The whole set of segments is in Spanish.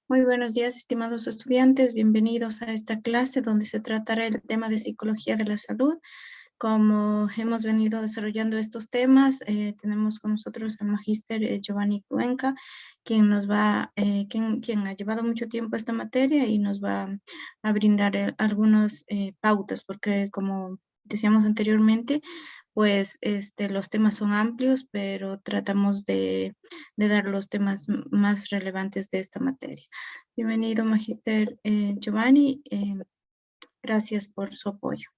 Muy buenos días, estimados estudiantes. Bienvenidos a esta clase donde se tratará el tema de psicología de la salud. Como hemos venido desarrollando estos temas, tenemos con nosotros al magíster Giovanni Cuenca, quien quien ha llevado mucho tiempo esta materia y nos va a brindar algunas pautas, porque como decíamos anteriormente, pues los temas son amplios, pero tratamos de dar los temas más relevantes de esta materia. Bienvenido, magíster Giovanni. Gracias por su apoyo.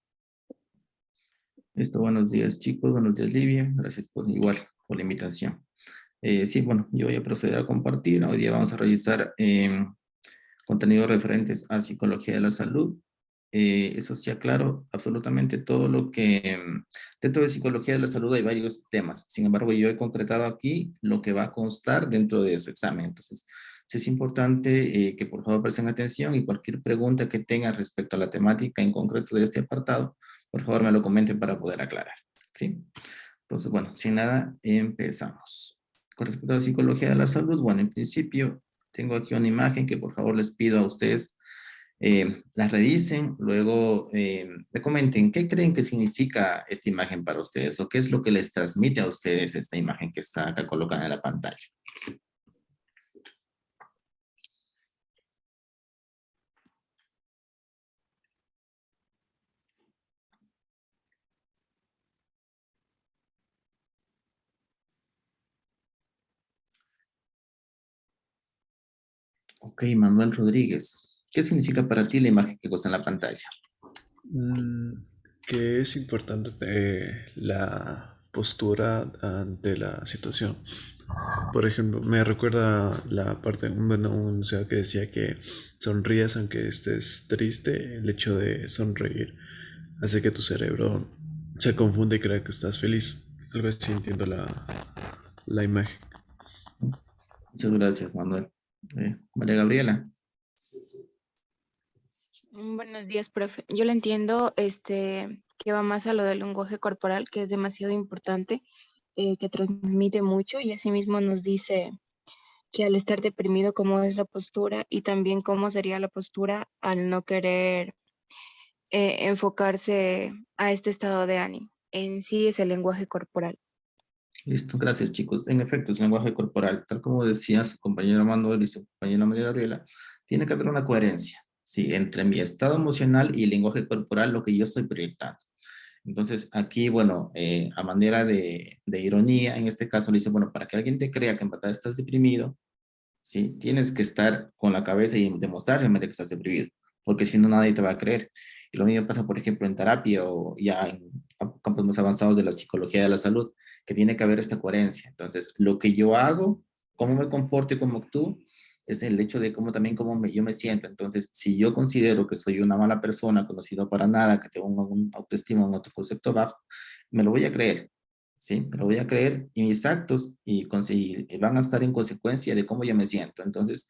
Listo, buenos días chicos, buenos días Livia, gracias por la invitación. Sí, bueno, yo voy a proceder a compartir. Hoy día vamos a revisar contenidos referentes a psicología de la salud. Eso sí aclaro absolutamente todo lo que... dentro de psicología de la salud hay varios temas. Sin embargo, yo he concretado aquí lo que va a constar dentro de su examen. Entonces, sí es importante que por favor presten atención y cualquier pregunta que tengan respecto a la temática en concreto de este apartado, por favor me lo comenten para poder aclarar. ¿Sí? Entonces, bueno, sin nada, empezamos. Con respecto a la psicología de la salud, bueno, en principio tengo aquí una imagen que por favor les pido a ustedes las revisen, luego me comenten qué creen que significa esta imagen para ustedes o qué es lo que les transmite a ustedes esta imagen que está acá colocada en la pantalla. Ok, Manuel Rodríguez, ¿qué significa para ti la imagen que está en la pantalla? Que es importante la postura ante la situación. Por ejemplo, me recuerda la parte, bueno, un CEO que decía que sonrías aunque estés triste. El hecho de sonreír hace que tu cerebro se confunde y crea que estás feliz. Algo así entiendo la imagen. Muchas gracias, Manuel. María Gabriela. Buenos días, profe. Yo le entiendo, que va más a lo del lenguaje corporal, que es demasiado importante, que transmite mucho y asimismo nos dice que al estar deprimido, cómo es la postura y también cómo sería la postura al no querer enfocarse a este estado de ánimo. En sí es el lenguaje corporal. Listo, gracias chicos. En efecto, es lenguaje corporal. Tal como decía su compañero Manuel y su compañera María Gabriela, tiene que haber una coherencia, sí, entre mi estado emocional y el lenguaje corporal, lo que yo estoy proyectando. Entonces, aquí, bueno, a manera de ironía, en este caso le dice, bueno, para que alguien te crea que en verdad estás deprimido, ¿sí? Tienes que estar con la cabeza y demostrar realmente que estás deprimido, porque si no nadie te va a creer. Y lo mismo pasa, por ejemplo, en terapia o ya en campos más avanzados de la psicología de la salud, que tiene que haber esta coherencia. Entonces, lo que yo hago, cómo me comporto y cómo actúo, es el hecho de cómo también yo me siento. Entonces, si yo considero que soy una mala persona, que no sirvo para nada, que tengo un autoestima, un autoconcepto bajo, me lo voy a creer. ¿Sí? Me lo voy a creer y mis actos y van a estar en consecuencia de cómo yo me siento. Entonces,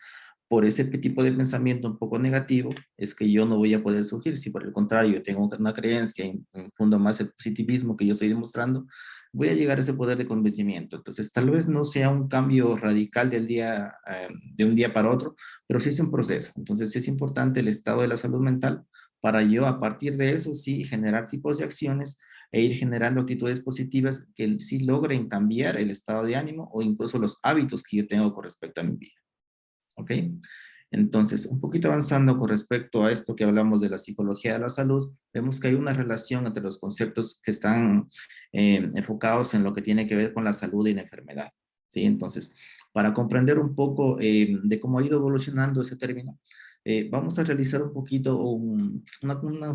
por ese tipo de pensamiento un poco negativo, es que yo no voy a poder surgir. Si por el contrario tengo una creencia en fundo más el positivismo que yo estoy demostrando, voy a llegar a ese poder de convencimiento. Entonces, tal vez no sea un cambio radical de un día para otro, pero sí es un proceso. Entonces, sí es importante el estado de la salud mental para yo, a partir de eso, sí generar tipos de acciones e ir generando actitudes positivas que sí logren cambiar el estado de ánimo o incluso los hábitos que yo tengo con respecto a mi vida. ¿Ok? Entonces, un poquito avanzando con respecto a esto que hablamos de la psicología de la salud, vemos que hay una relación entre los conceptos que están enfocados en lo que tiene que ver con la salud y la enfermedad. ¿Sí? Entonces, para comprender un poco de cómo ha ido evolucionando ese término, vamos a realizar un poquito un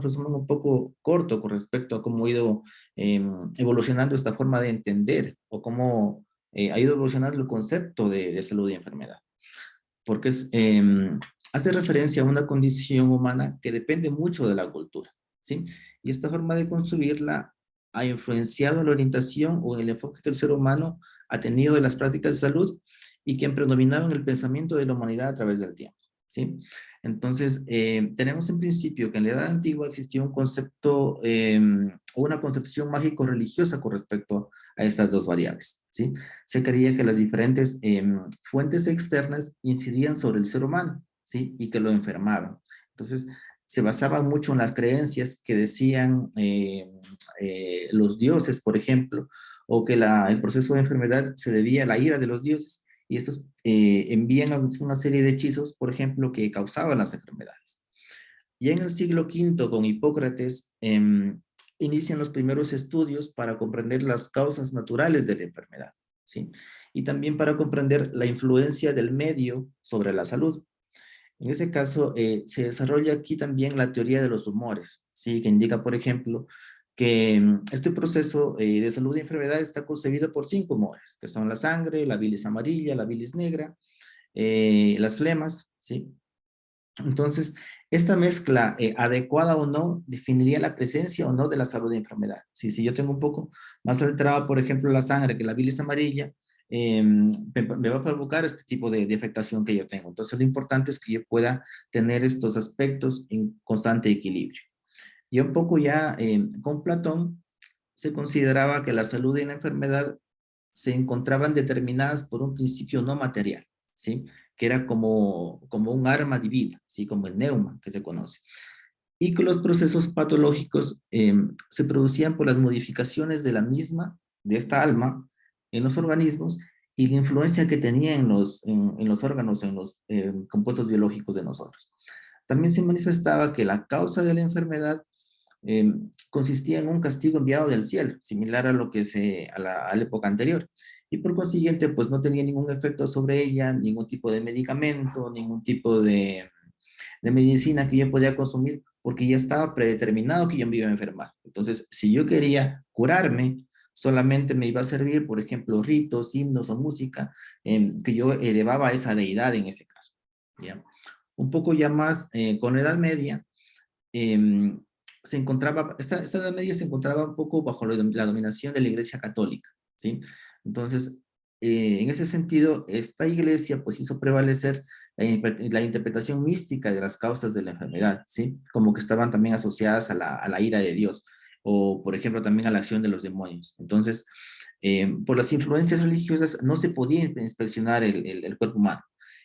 resumen un poco corto con respecto a cómo ha ido evolucionando esta forma de entender o cómo ha ido evolucionando el concepto de salud y enfermedad. Porque hace referencia a una condición humana que depende mucho de la cultura, ¿sí? Y esta forma de concebirla ha influenciado la orientación o el enfoque que el ser humano ha tenido de las prácticas de salud y que han predominado en el pensamiento de la humanidad a través del tiempo, ¿sí? Entonces, tenemos en principio que en la Edad Antigua existía un concepto o una concepción mágico-religiosa con respecto a estas dos variables, ¿sí? Se creía que las diferentes fuentes externas incidían sobre el ser humano, ¿sí? Y que lo enfermaban. Entonces, se basaba mucho en las creencias que decían los dioses, por ejemplo, o que el proceso de enfermedad se debía a la ira de los dioses, y estos envían una serie de hechizos, por ejemplo, que causaban las enfermedades. Ya en el siglo V, con Hipócrates, inician los primeros estudios para comprender las causas naturales de la enfermedad, ¿sí? Y también para comprender la influencia del medio sobre la salud. En ese caso, se desarrolla aquí también la teoría de los humores, ¿sí? Que indica, por ejemplo, que este proceso de salud y enfermedad está concebido por 5 humores, que son la sangre, la bilis amarilla, la bilis negra, las flemas, ¿sí? Entonces, esta mezcla, adecuada o no, definiría la presencia o no de la salud y enfermedad. Si yo tengo un poco más alterada, por ejemplo, la sangre, que la bilis amarilla, me va a provocar este tipo de afectación que yo tengo. Entonces, lo importante es que yo pueda tener estos aspectos en constante equilibrio. Y un poco ya con Platón, se consideraba que la salud y la enfermedad se encontraban determinadas por un principio no material, ¿sí? Que era como un arma divina, ¿sí? Como el neuma, que se conoce. Y que los procesos patológicos se producían por las modificaciones de la misma, de esta alma, en los organismos, y la influencia que tenía en los órganos, en los compuestos biológicos de nosotros. También se manifestaba que la causa de la enfermedad consistía en un castigo enviado del cielo, similar a lo que a la época anterior. Y por consiguiente, pues no tenía ningún efecto sobre ella, ningún tipo de medicamento, ningún tipo de medicina que yo podía consumir, porque ya estaba predeterminado que yo me iba a enfermar. Entonces, si yo quería curarme, solamente me iba a servir, por ejemplo, ritos, himnos o música, que yo elevaba a esa deidad en ese caso. ¿Ya? Un poco ya más con la Edad Media, esta Edad Media se encontraba un poco bajo la dominación de la Iglesia Católica, ¿sí? Entonces, en ese sentido, esta iglesia pues hizo prevalecer la interpretación mística de las causas de la enfermedad, ¿sí? Como que estaban también asociadas a la ira de Dios, o por ejemplo también a la acción de los demonios. Entonces, por las influencias religiosas no se podía inspeccionar el cuerpo humano.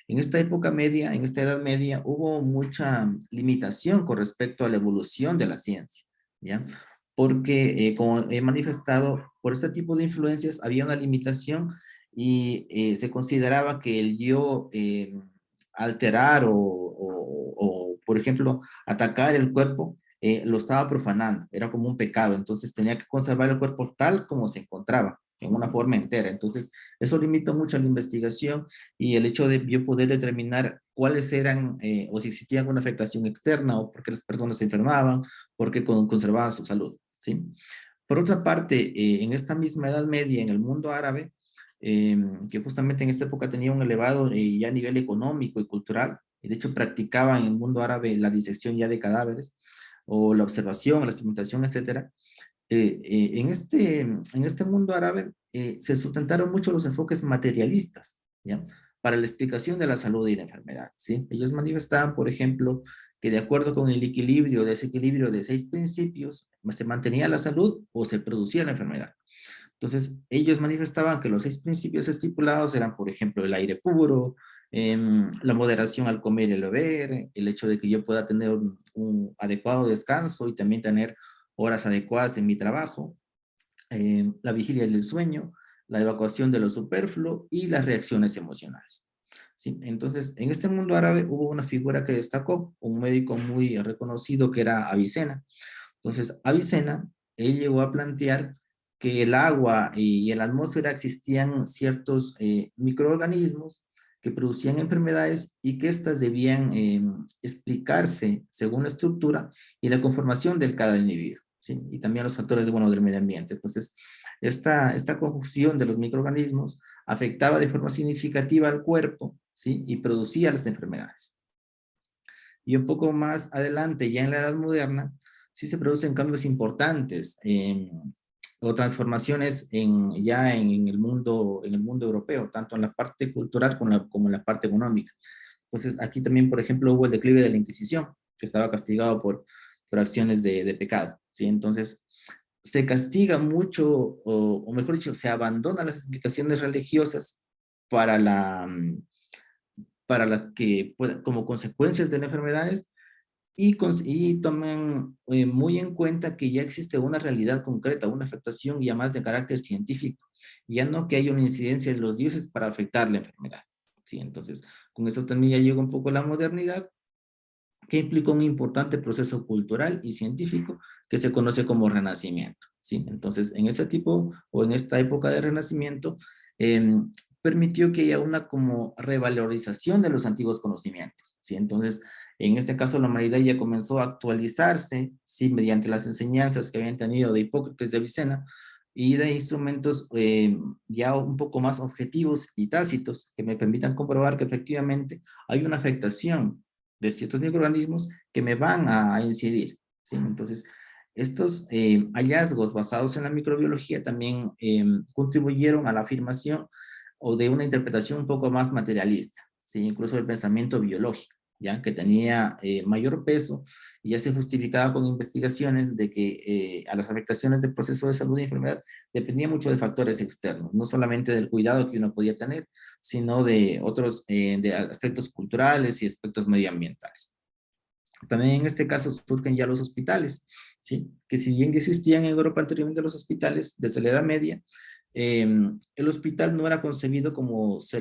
En esta época media, en esta Edad Media, hubo mucha limitación con respecto a la evolución de la ciencia, ¿ya? Porque, como he manifestado, por este tipo de influencias había una limitación y se consideraba que el yo alterar por ejemplo, atacar el cuerpo, lo estaba profanando, era como un pecado, entonces tenía que conservar el cuerpo tal como se encontraba, en una forma entera. Entonces, eso limitó mucho la investigación y el hecho de yo poder determinar cuáles eran, o si existía alguna afectación externa, o por qué las personas se enfermaban, por qué conservaban su salud, ¿sí? Por otra parte, en esta misma Edad Media, en el mundo árabe, que justamente en esta época tenía un elevado ya nivel económico y cultural, y de hecho practicaban en el mundo árabe la disección ya de cadáveres, o la observación, la experimentación, etcétera. En este mundo árabe se sustentaron mucho los enfoques materialistas, ¿ya? Para la explicación de la salud y la enfermedad, ¿sí? Ellos manifestaban, por ejemplo, que de acuerdo con el equilibrio, desequilibrio de 6 principios, se mantenía la salud o se producía la enfermedad. Entonces, ellos manifestaban que los 6 principios estipulados eran, por ejemplo, el aire puro, la moderación al comer y el beber, el hecho de que yo pueda tener un adecuado descanso y también tener horas adecuadas en mi trabajo, la vigilia del sueño, la evacuación de lo superfluo y las reacciones emocionales. ¿Sí? Entonces, en este mundo árabe hubo una figura que destacó, un médico muy reconocido que era Avicena. Entonces, Avicena, él llegó a plantear que el agua y en la atmósfera existían ciertos microorganismos que producían enfermedades y que éstas debían explicarse según la estructura y la conformación de cada individuo, ¿sí? Y también los factores, bueno, del medio ambiente. Entonces, esta conjunción de los microorganismos afectaba de forma significativa al cuerpo, ¿sí? Y producía las enfermedades. Y un poco más adelante, ya en la Edad Moderna, sí se producen cambios importantes o transformaciones ya en el mundo europeo, tanto en la parte cultural como en la parte económica. Entonces, aquí también, por ejemplo, hubo el declive de la Inquisición, que estaba castigado por acciones de pecado, ¿sí? Entonces, se castiga mucho, o mejor dicho, se abandonan las explicaciones religiosas para para la que como consecuencias de las enfermedades, y tomen muy en cuenta que ya existe una realidad concreta, una afectación ya más de carácter científico, ya no que haya una incidencia de los dioses para afectar la enfermedad. ¿Sí? Entonces, con eso también ya llega un poco la modernidad, que implicó un importante proceso cultural y científico que se conoce como Renacimiento. ¿Sí? Entonces, en ese tipo o en esta época de Renacimiento, permitió que haya una como revalorización de los antiguos conocimientos. ¿Sí? Entonces, en este caso, la humanidad ya comenzó a actualizarse, ¿sí? Mediante las enseñanzas que habían tenido de Hipócrates, de Avicena, y de instrumentos ya un poco más objetivos y tácitos que me permitan comprobar que efectivamente hay una afectación de ciertos microorganismos que me van a incidir. ¿Sí? Entonces, estos hallazgos basados en la microbiología también contribuyeron a la afirmación o de una interpretación un poco más materialista, ¿sí? Incluso el pensamiento biológico, ya que tenía mayor peso y ya se justificaba con investigaciones de que a las afectaciones del proceso de salud y enfermedad dependía mucho de factores externos, no solamente del cuidado que uno podía tener, sino de otros de aspectos culturales y aspectos medioambientales. También en este caso surgen ya los hospitales, ¿sí? Que si bien existían en Europa anteriormente los hospitales desde la Edad Media, el hospital no era concebido como se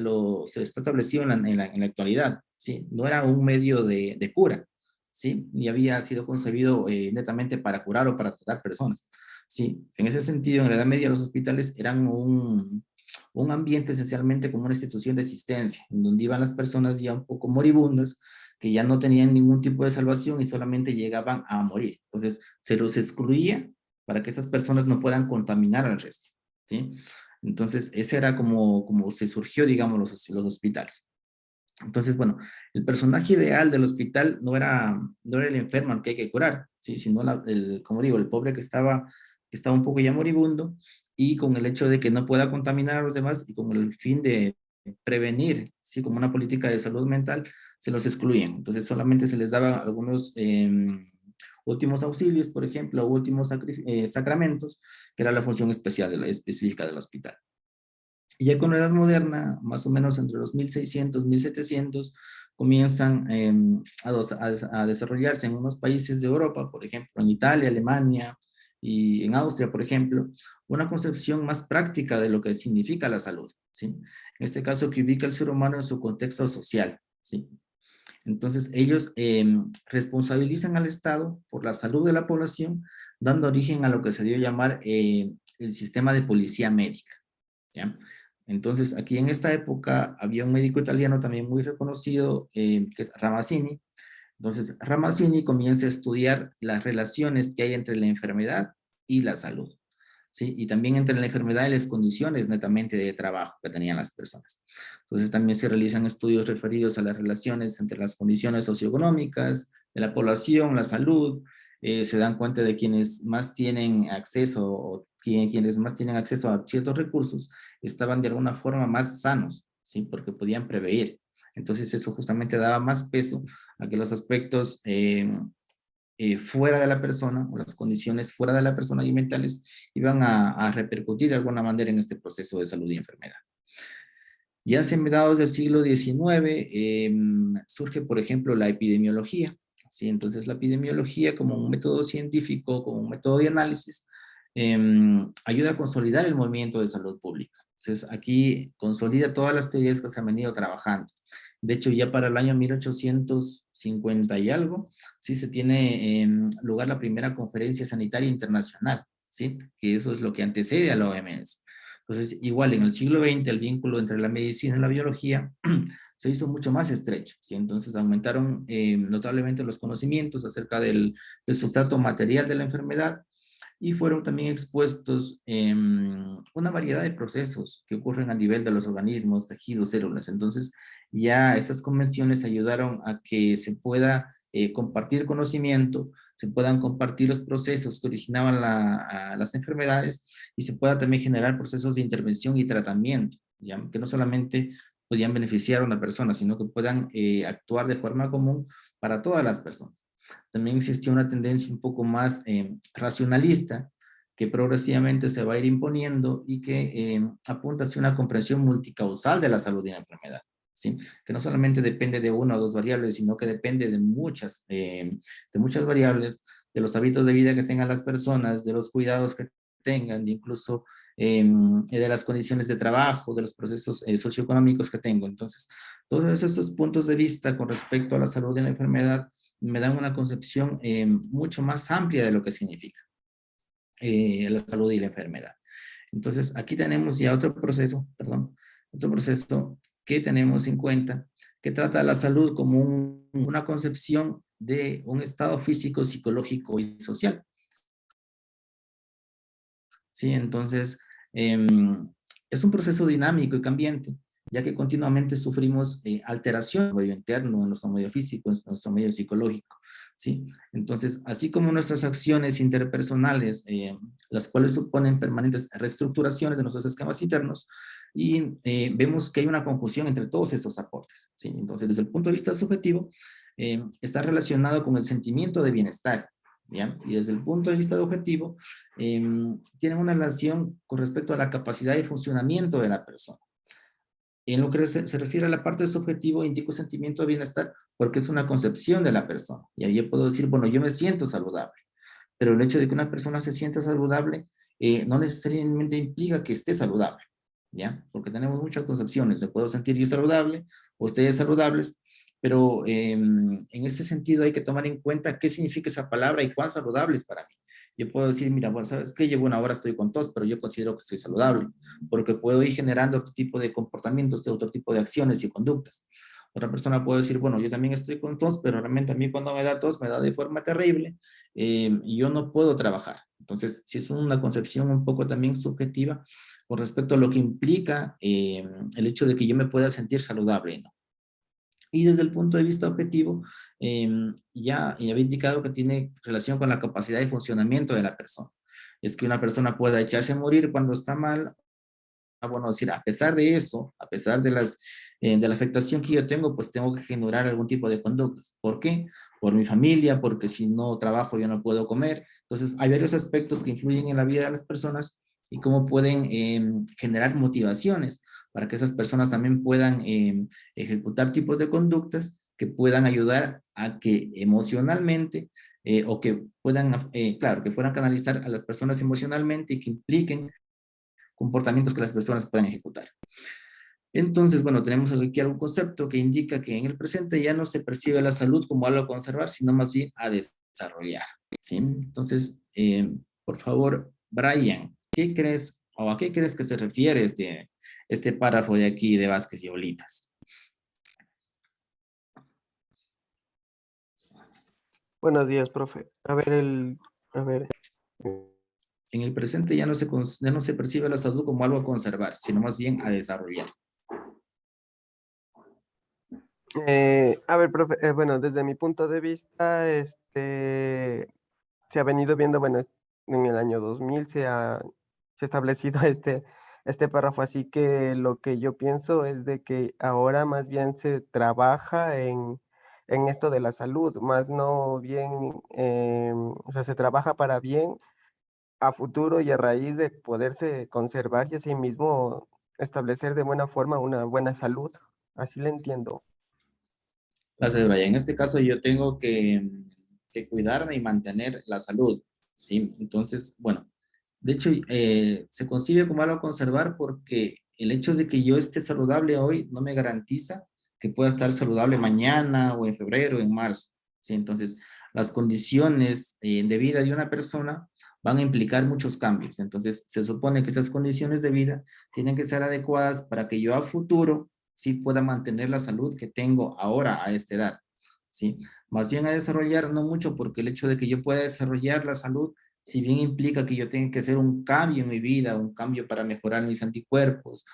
está establecido en la actualidad, ¿sí? No era un medio de cura, ¿sí? Ni había sido concebido netamente para curar o para tratar personas, ¿sí? En ese sentido, en la Edad Media los hospitales eran un ambiente esencialmente como una institución de asistencia, en donde iban las personas ya un poco moribundas, que ya no tenían ningún tipo de salvación y solamente llegaban a morir. Entonces, se los excluía para que esas personas no puedan contaminar al resto, ¿sí? Entonces, ese era como se surgió, digamos, los hospitales. Entonces, bueno, el personaje ideal del hospital no era el enfermo al que hay que curar, ¿sí? Sino, como digo, el pobre que estaba un poco ya moribundo y con el hecho de que no pueda contaminar a los demás y con el fin de prevenir, ¿sí? Como una política de salud mental, se los excluían. Entonces, solamente se les daba algunos últimos auxilios, por ejemplo, últimos sacramentos, que era la función específica del hospital. Y ya con la Edad Moderna, más o menos entre los 1600, 1700, comienzan a desarrollarse en unos países de Europa, por ejemplo, en Italia, Alemania y en Austria, por ejemplo, una concepción más práctica de lo que significa la salud, ¿sí? En este caso, que ubica al ser humano en su contexto social, ¿sí? Entonces, ellos responsabilizan al Estado por la salud de la población, dando origen a lo que se dio a llamar el sistema de policía médica, ¿ya? Entonces, aquí en esta época había un médico italiano también muy reconocido, que es Ramazzini. Entonces, Ramazzini comienza a estudiar las relaciones que hay entre la enfermedad y la salud, ¿sí? Y también entre la enfermedad y las condiciones netamente de trabajo que tenían las personas. Entonces, también se realizan estudios referidos a las relaciones entre las condiciones socioeconómicas de la población, la salud. Se dan cuenta de quienes más tienen acceso o quienes más tienen acceso a ciertos recursos estaban de alguna forma más sanos, ¿sí? Porque podían prevenir. Entonces, eso justamente daba más peso a que los aspectos fuera de la persona, o las condiciones fuera de la persona y mentales, iban a repercutir de alguna manera en este proceso de salud y enfermedad. Ya hacia mediados del siglo XIX surge, por ejemplo, la epidemiología, ¿sí? Entonces, la epidemiología como un método científico, como un método de análisis, ayuda a consolidar el movimiento de salud pública. Entonces, aquí consolida todas las teorías que se han venido trabajando. De hecho, ya para el año 1850 y algo, sí se tiene lugar la primera conferencia sanitaria internacional, ¿sí? Que eso es lo que antecede a la OMS. Entonces, igual en el siglo XX, el vínculo entre la medicina y la biología se hizo mucho más estrecho, ¿sí? Entonces, aumentaron notablemente los conocimientos acerca del sustrato material de la enfermedad, y fueron también expuestos una variedad de procesos que ocurren a nivel de los organismos, tejidos, células. Entonces, ya estas convenciones ayudaron a que se pueda compartir conocimiento, se puedan compartir los procesos que originaban las enfermedades y se pueda también generar procesos de intervención y tratamiento, ¿ya? Que no solamente podían beneficiar a una persona, sino que puedan actuar de forma común para todas las personas. También existió una tendencia un poco más racionalista, que progresivamente se va a ir imponiendo y que apunta hacia una comprensión multicausal de la salud y la enfermedad, ¿sí? Que no solamente depende de una o dos variables, sino que depende de muchas variables, de los hábitos de vida que tengan las personas, de los cuidados que tengan, incluso de las condiciones de trabajo, de los procesos socioeconómicos que tengo. Entonces, todos esos puntos de vista con respecto a la salud y la enfermedad me dan una concepción mucho más amplia de lo que significa la salud y la enfermedad. Entonces, aquí tenemos ya otro proceso que tenemos en cuenta, que trata la salud como una concepción de un estado físico, psicológico y social. ¿Sí? Entonces, es un proceso dinámico y cambiante, ya que continuamente sufrimos alteración en nuestro medio interno, en nuestro medio físico, en nuestro medio psicológico, ¿sí? Entonces, así como nuestras acciones interpersonales, las cuales suponen permanentes reestructuraciones de nuestros esquemas internos, y vemos que hay una confusión entre todos esos aportes, ¿sí? Entonces, desde el punto de vista subjetivo, está relacionado con el sentimiento de bienestar, ¿ya? Y desde el punto de vista objetivo, tienen una relación con respecto a la capacidad de funcionamiento de la persona. En lo que se refiere a la parte subjetiva, indico sentimiento de bienestar porque es una concepción de la persona. Y ahí yo puedo decir, bueno, yo me siento saludable. Pero el hecho de que una persona se sienta saludable no necesariamente implica que esté saludable, ¿ya? Porque tenemos muchas concepciones. Me puedo sentir yo saludable, o ustedes saludables, pero en ese sentido hay que tomar en cuenta qué significa esa palabra y cuán saludable es para mí. Yo puedo decir, mira, bueno, ¿sabes qué? Llevo una hora, estoy con tos, pero yo considero que estoy saludable, porque puedo ir generando otro tipo de comportamientos, otro tipo de acciones y conductas. Otra persona puede decir, bueno, yo también estoy con tos, pero realmente a mí cuando me da tos me da de forma terrible y yo no puedo trabajar. Entonces, sí es una concepción un poco también subjetiva con respecto a lo que implica el hecho de que yo me pueda sentir saludable, ¿no? Y desde el punto de vista objetivo, ya había indicado que tiene relación con la capacidad de funcionamiento de la persona. Es que una persona pueda echarse a morir cuando está mal. Bueno, decir, a pesar de eso, a pesar de la afectación que yo tengo, pues tengo que generar algún tipo de conductas. ¿Por qué? Por mi familia, porque si no trabajo yo no puedo comer. Entonces, hay varios aspectos que influyen en la vida de las personas y cómo pueden generar motivaciones para que esas personas también puedan ejecutar tipos de conductas que puedan ayudar a que emocionalmente o que puedan, claro, que puedan canalizar a las personas emocionalmente y que impliquen comportamientos que las personas puedan ejecutar. Entonces, bueno, tenemos aquí algún concepto que indica que en el presente ya no se percibe la salud como algo a conservar, sino más bien a desarrollar, ¿sí? Entonces, por favor, Brian, ¿qué crees o a qué crees que se refiere este párrafo de aquí de Vázquez y Oblitas? Buenos días, profe. A ver. En el presente ya no se percibe la salud como algo a conservar, sino más bien a desarrollar. A ver, profe, bueno, desde mi punto de vista, se ha venido viendo, bueno, en el año 2000 se ha establecido este párrafo, así que lo que yo pienso es de que ahora más bien se trabaja en esto de la salud, más no bien, o sea, se trabaja para bien a futuro y a raíz de poderse conservar y así mismo establecer de buena forma una buena salud. Así lo entiendo. Gracias, Brian. En este caso yo tengo que cuidarme y mantener la salud, ¿sí? Entonces, bueno, de hecho, se concibe como algo a conservar porque el hecho de que yo esté saludable hoy no me garantiza que pueda estar saludable mañana o en febrero o en marzo, ¿sí? Entonces, las condiciones de vida de una persona van a implicar muchos cambios. Entonces, se supone que esas condiciones de vida tienen que ser adecuadas para que yo a futuro sí pueda mantener la salud que tengo ahora a esta edad, ¿sí? Más bien a desarrollar, no mucho, porque el hecho de que yo pueda desarrollar la salud, si bien implica que yo tenga que hacer un cambio en mi vida, un cambio para mejorar mis anticuerpos,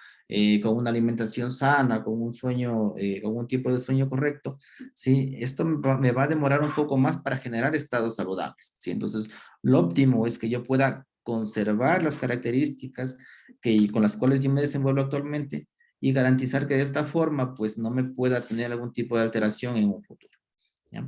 con una alimentación sana, con un sueño, con un tipo de sueño correcto, ¿sí? Esto me va a demorar un poco más para generar estados saludables, ¿sí? Entonces, lo óptimo es que yo pueda conservar las características con las cuales yo me desenvuelvo actualmente y garantizar que de esta forma, pues, no me pueda tener algún tipo de alteración en un futuro, ¿ya?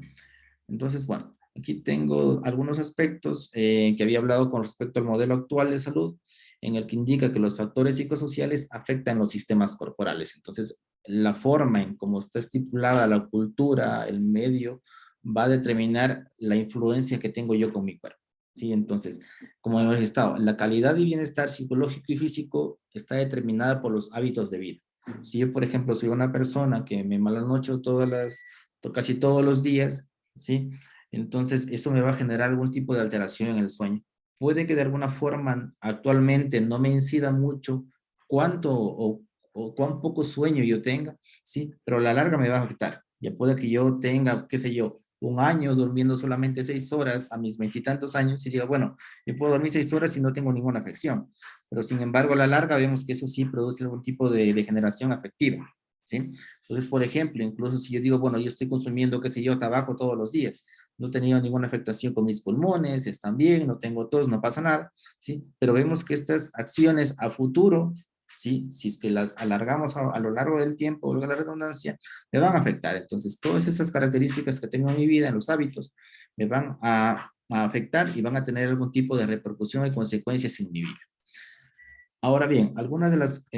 Entonces, bueno, aquí tengo algunos aspectos que había hablado con respecto al modelo actual de salud, en el que indica que los factores psicosociales afectan los sistemas corporales. Entonces, la forma en cómo está estipulada la cultura, el medio, va a determinar la influencia que tengo yo con mi cuerpo. ¿Sí? Entonces, como hemos estado, la calidad y bienestar psicológico y físico está determinada por los hábitos de vida. Si yo, por ejemplo, soy una persona que me malanocho casi todos los días, ¿sí? Entonces, eso me va a generar algún tipo de alteración en el sueño. Puede que de alguna forma actualmente no me incida mucho cuánto o cuán poco sueño yo tenga, ¿sí? Pero a la larga me va a afectar. Ya puede que yo tenga, qué sé yo, un año durmiendo solamente 6 horas a mis 20 y tantos años y diga, bueno, yo puedo dormir 6 horas y no tengo ninguna afección. Pero sin embargo, a la larga vemos que eso sí produce algún tipo de degeneración afectiva, ¿sí? Entonces, por ejemplo, incluso si yo digo, bueno, yo estoy consumiendo, qué sé yo, tabaco todos los días, no he tenido ninguna afectación con mis pulmones, están bien, no tengo tos, no pasa nada, ¿sí? Pero vemos que estas acciones a futuro, ¿sí? Si es que las alargamos a lo largo del tiempo, valga la redundancia, me van a afectar. Entonces, todas esas características que tengo en mi vida, en los hábitos, me van a afectar y van a tener algún tipo de repercusión y consecuencias en mi vida. Ahora bien, algunas de las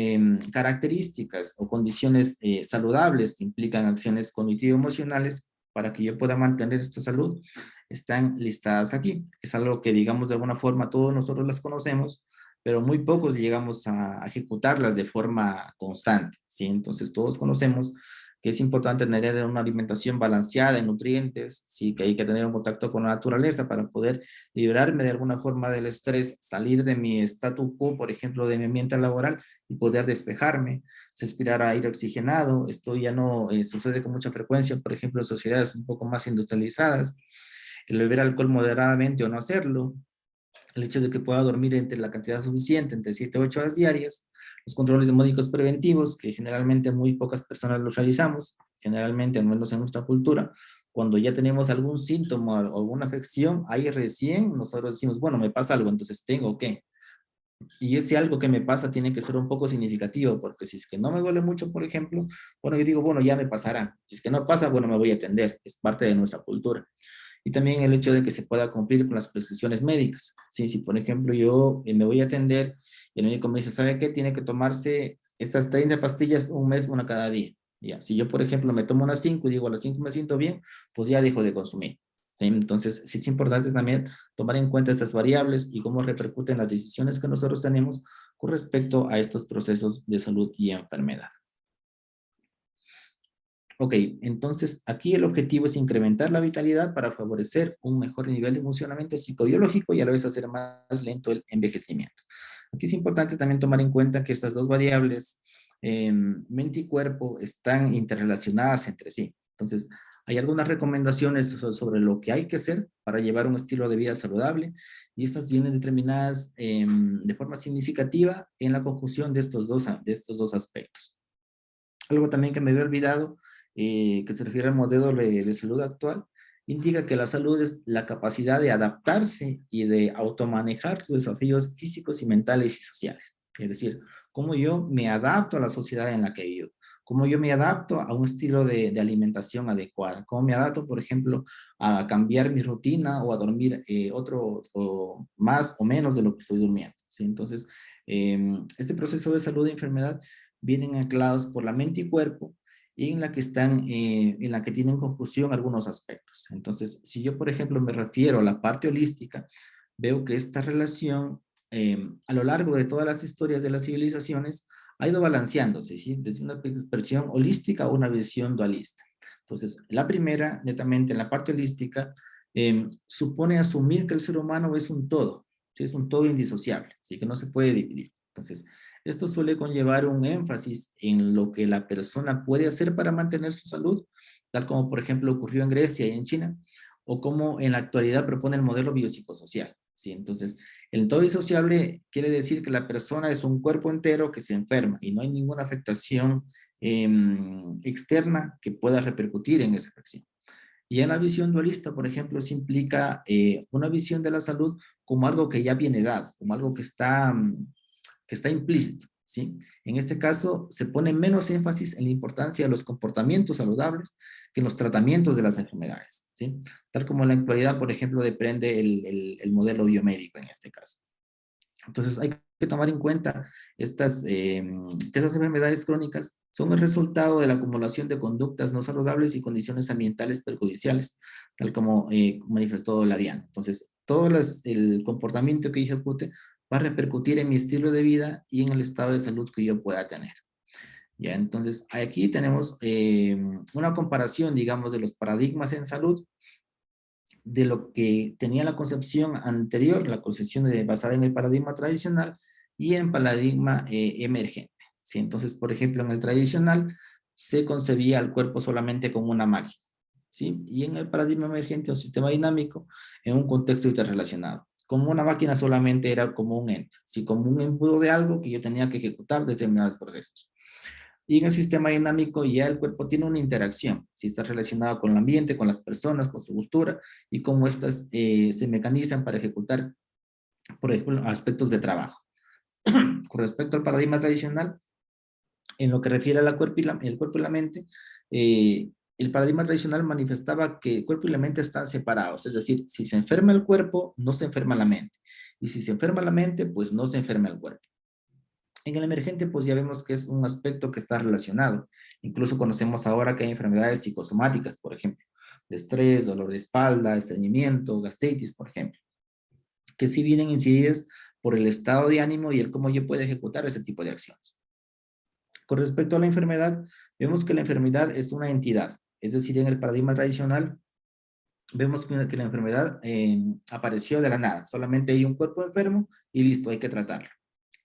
características o condiciones saludables que implican acciones cognitivo-emocionales para que yo pueda mantener esta salud están listadas aquí. Es algo que, digamos, de alguna forma todos nosotros las conocemos, pero muy pocos llegamos a ejecutarlas de forma constante, ¿sí? Entonces todos conocemos que es importante tener una alimentación balanceada en nutrientes, sí, que hay que tener un contacto con la naturaleza para poder librarme de alguna forma del estrés, salir de mi statu quo, por ejemplo, de mi ambiente laboral y poder despejarme, respirar aire oxigenado. Esto ya no sucede con mucha frecuencia, por ejemplo, en sociedades un poco más industrializadas. El beber alcohol moderadamente o no hacerlo, el hecho de que pueda dormir entre la cantidad suficiente, entre 7 a 8 horas diarias, los controles médicos preventivos, que generalmente muy pocas personas los realizamos, generalmente, al menos en nuestra cultura, cuando ya tenemos algún síntoma o alguna afección, ahí recién nosotros decimos, bueno, me pasa algo, entonces tengo que. Y ese algo que me pasa tiene que ser un poco significativo, porque si es que no me duele mucho, por ejemplo, bueno, yo digo, bueno, ya me pasará. Si es que no pasa, bueno, me voy a atender, es parte de nuestra cultura. Y también el hecho de que se pueda cumplir con las prescripciones médicas. ¿Sí? Si, por ejemplo, yo me voy a atender y el médico me dice, ¿sabe qué? Tiene que tomarse estas 30 pastillas un mes, una cada día. Ya, si yo, por ejemplo, me tomo unas 5 y digo, a las 5 me siento bien, pues ya dejo de consumir. ¿Sí? Entonces, sí es importante también tomar en cuenta estas variables y cómo repercuten las decisiones que nosotros tenemos con respecto a estos procesos de salud y enfermedad. Ok, entonces aquí el objetivo es incrementar la vitalidad para favorecer un mejor nivel de funcionamiento psicobiológico y a la vez hacer más lento el envejecimiento. Aquí es importante también tomar en cuenta que estas dos variables, mente y cuerpo, están interrelacionadas entre sí. Entonces, hay algunas recomendaciones sobre lo que hay que hacer para llevar un estilo de vida saludable y estas vienen determinadas de forma significativa en la conjunción de estos dos aspectos. Algo también que me había olvidado, que se refiere al modelo de salud actual, indica que la salud es la capacidad de adaptarse y de automanejar los desafíos físicos y mentales y sociales. Es decir, cómo yo me adapto a la sociedad en la que vivo, cómo yo me adapto a un estilo de alimentación adecuada, cómo me adapto, por ejemplo, a cambiar mi rutina o a dormir o más o menos de lo que estoy durmiendo. ¿Sí? Entonces, este proceso de salud y enfermedad vienen anclados por la mente y cuerpo y en la que tienen confusión algunos aspectos. Entonces, si yo, por ejemplo, me refiero a la parte holística, veo que esta relación a lo largo de todas las historias de las civilizaciones ha ido balanceándose, ¿sí? Desde una expresión holística a una visión dualista. Entonces, la primera, netamente en la parte holística, supone asumir que el ser humano es un todo, ¿sí? Es un todo indisociable, así que no se puede dividir. Entonces, esto suele conllevar un énfasis en lo que la persona puede hacer para mantener su salud, tal como por ejemplo ocurrió en Grecia y en China, o como en la actualidad propone el modelo biopsicosocial. ¿Sí? Entonces, el todo disociable quiere decir que la persona es un cuerpo entero que se enferma y no hay ninguna afectación externa que pueda repercutir en esa afección. Y en la visión dualista, por ejemplo, se implica una visión de la salud como algo que ya viene dado, como algo que está implícito, ¿sí? En este caso, se pone menos énfasis en la importancia de los comportamientos saludables que en los tratamientos de las enfermedades, ¿sí? Tal como en la actualidad, por ejemplo, depende el modelo biomédico en este caso. Entonces, hay que tomar en cuenta que estas enfermedades crónicas son el resultado de la acumulación de conductas no saludables y condiciones ambientales perjudiciales, tal como manifestó Laviano. Entonces, todo el comportamiento que yo ejecute va a repercutir en mi estilo de vida y en el estado de salud que yo pueda tener. Ya, entonces, aquí tenemos una comparación, digamos, de los paradigmas en salud, de lo que tenía la concepción anterior, la concepción basada en el paradigma tradicional y en paradigma emergente. ¿Sí? Entonces, por ejemplo, en el tradicional se concebía al cuerpo solamente como una máquina, ¿sí? Y en el paradigma emergente o sistema dinámico, en un contexto interrelacionado. Como una máquina solamente era como un ente, ¿sí? Como un embudo de algo que yo tenía que ejecutar determinados procesos. Y en el sistema dinámico ya el cuerpo tiene una interacción, si está relacionado con el ambiente, con las personas, con su cultura y cómo estas se mecanizan para ejecutar, por ejemplo, aspectos de trabajo. Con respecto al paradigma tradicional, en lo que refiere a el cuerpo y la mente, el paradigma tradicional manifestaba que el cuerpo y la mente están separados, es decir, si se enferma el cuerpo, no se enferma la mente, y si se enferma la mente, pues no se enferma el cuerpo. En el emergente, pues ya vemos que es un aspecto que está relacionado. Incluso conocemos ahora que hay enfermedades psicosomáticas, por ejemplo, de estrés, dolor de espalda, estreñimiento, gastritis, por ejemplo, que sí vienen incididas por el estado de ánimo y el cómo yo puedo ejecutar ese tipo de acciones. Con respecto a la enfermedad, vemos que la enfermedad es una entidad, es decir, en el paradigma tradicional, vemos que la enfermedad apareció de la nada, solamente hay un cuerpo enfermo y listo, hay que tratarlo,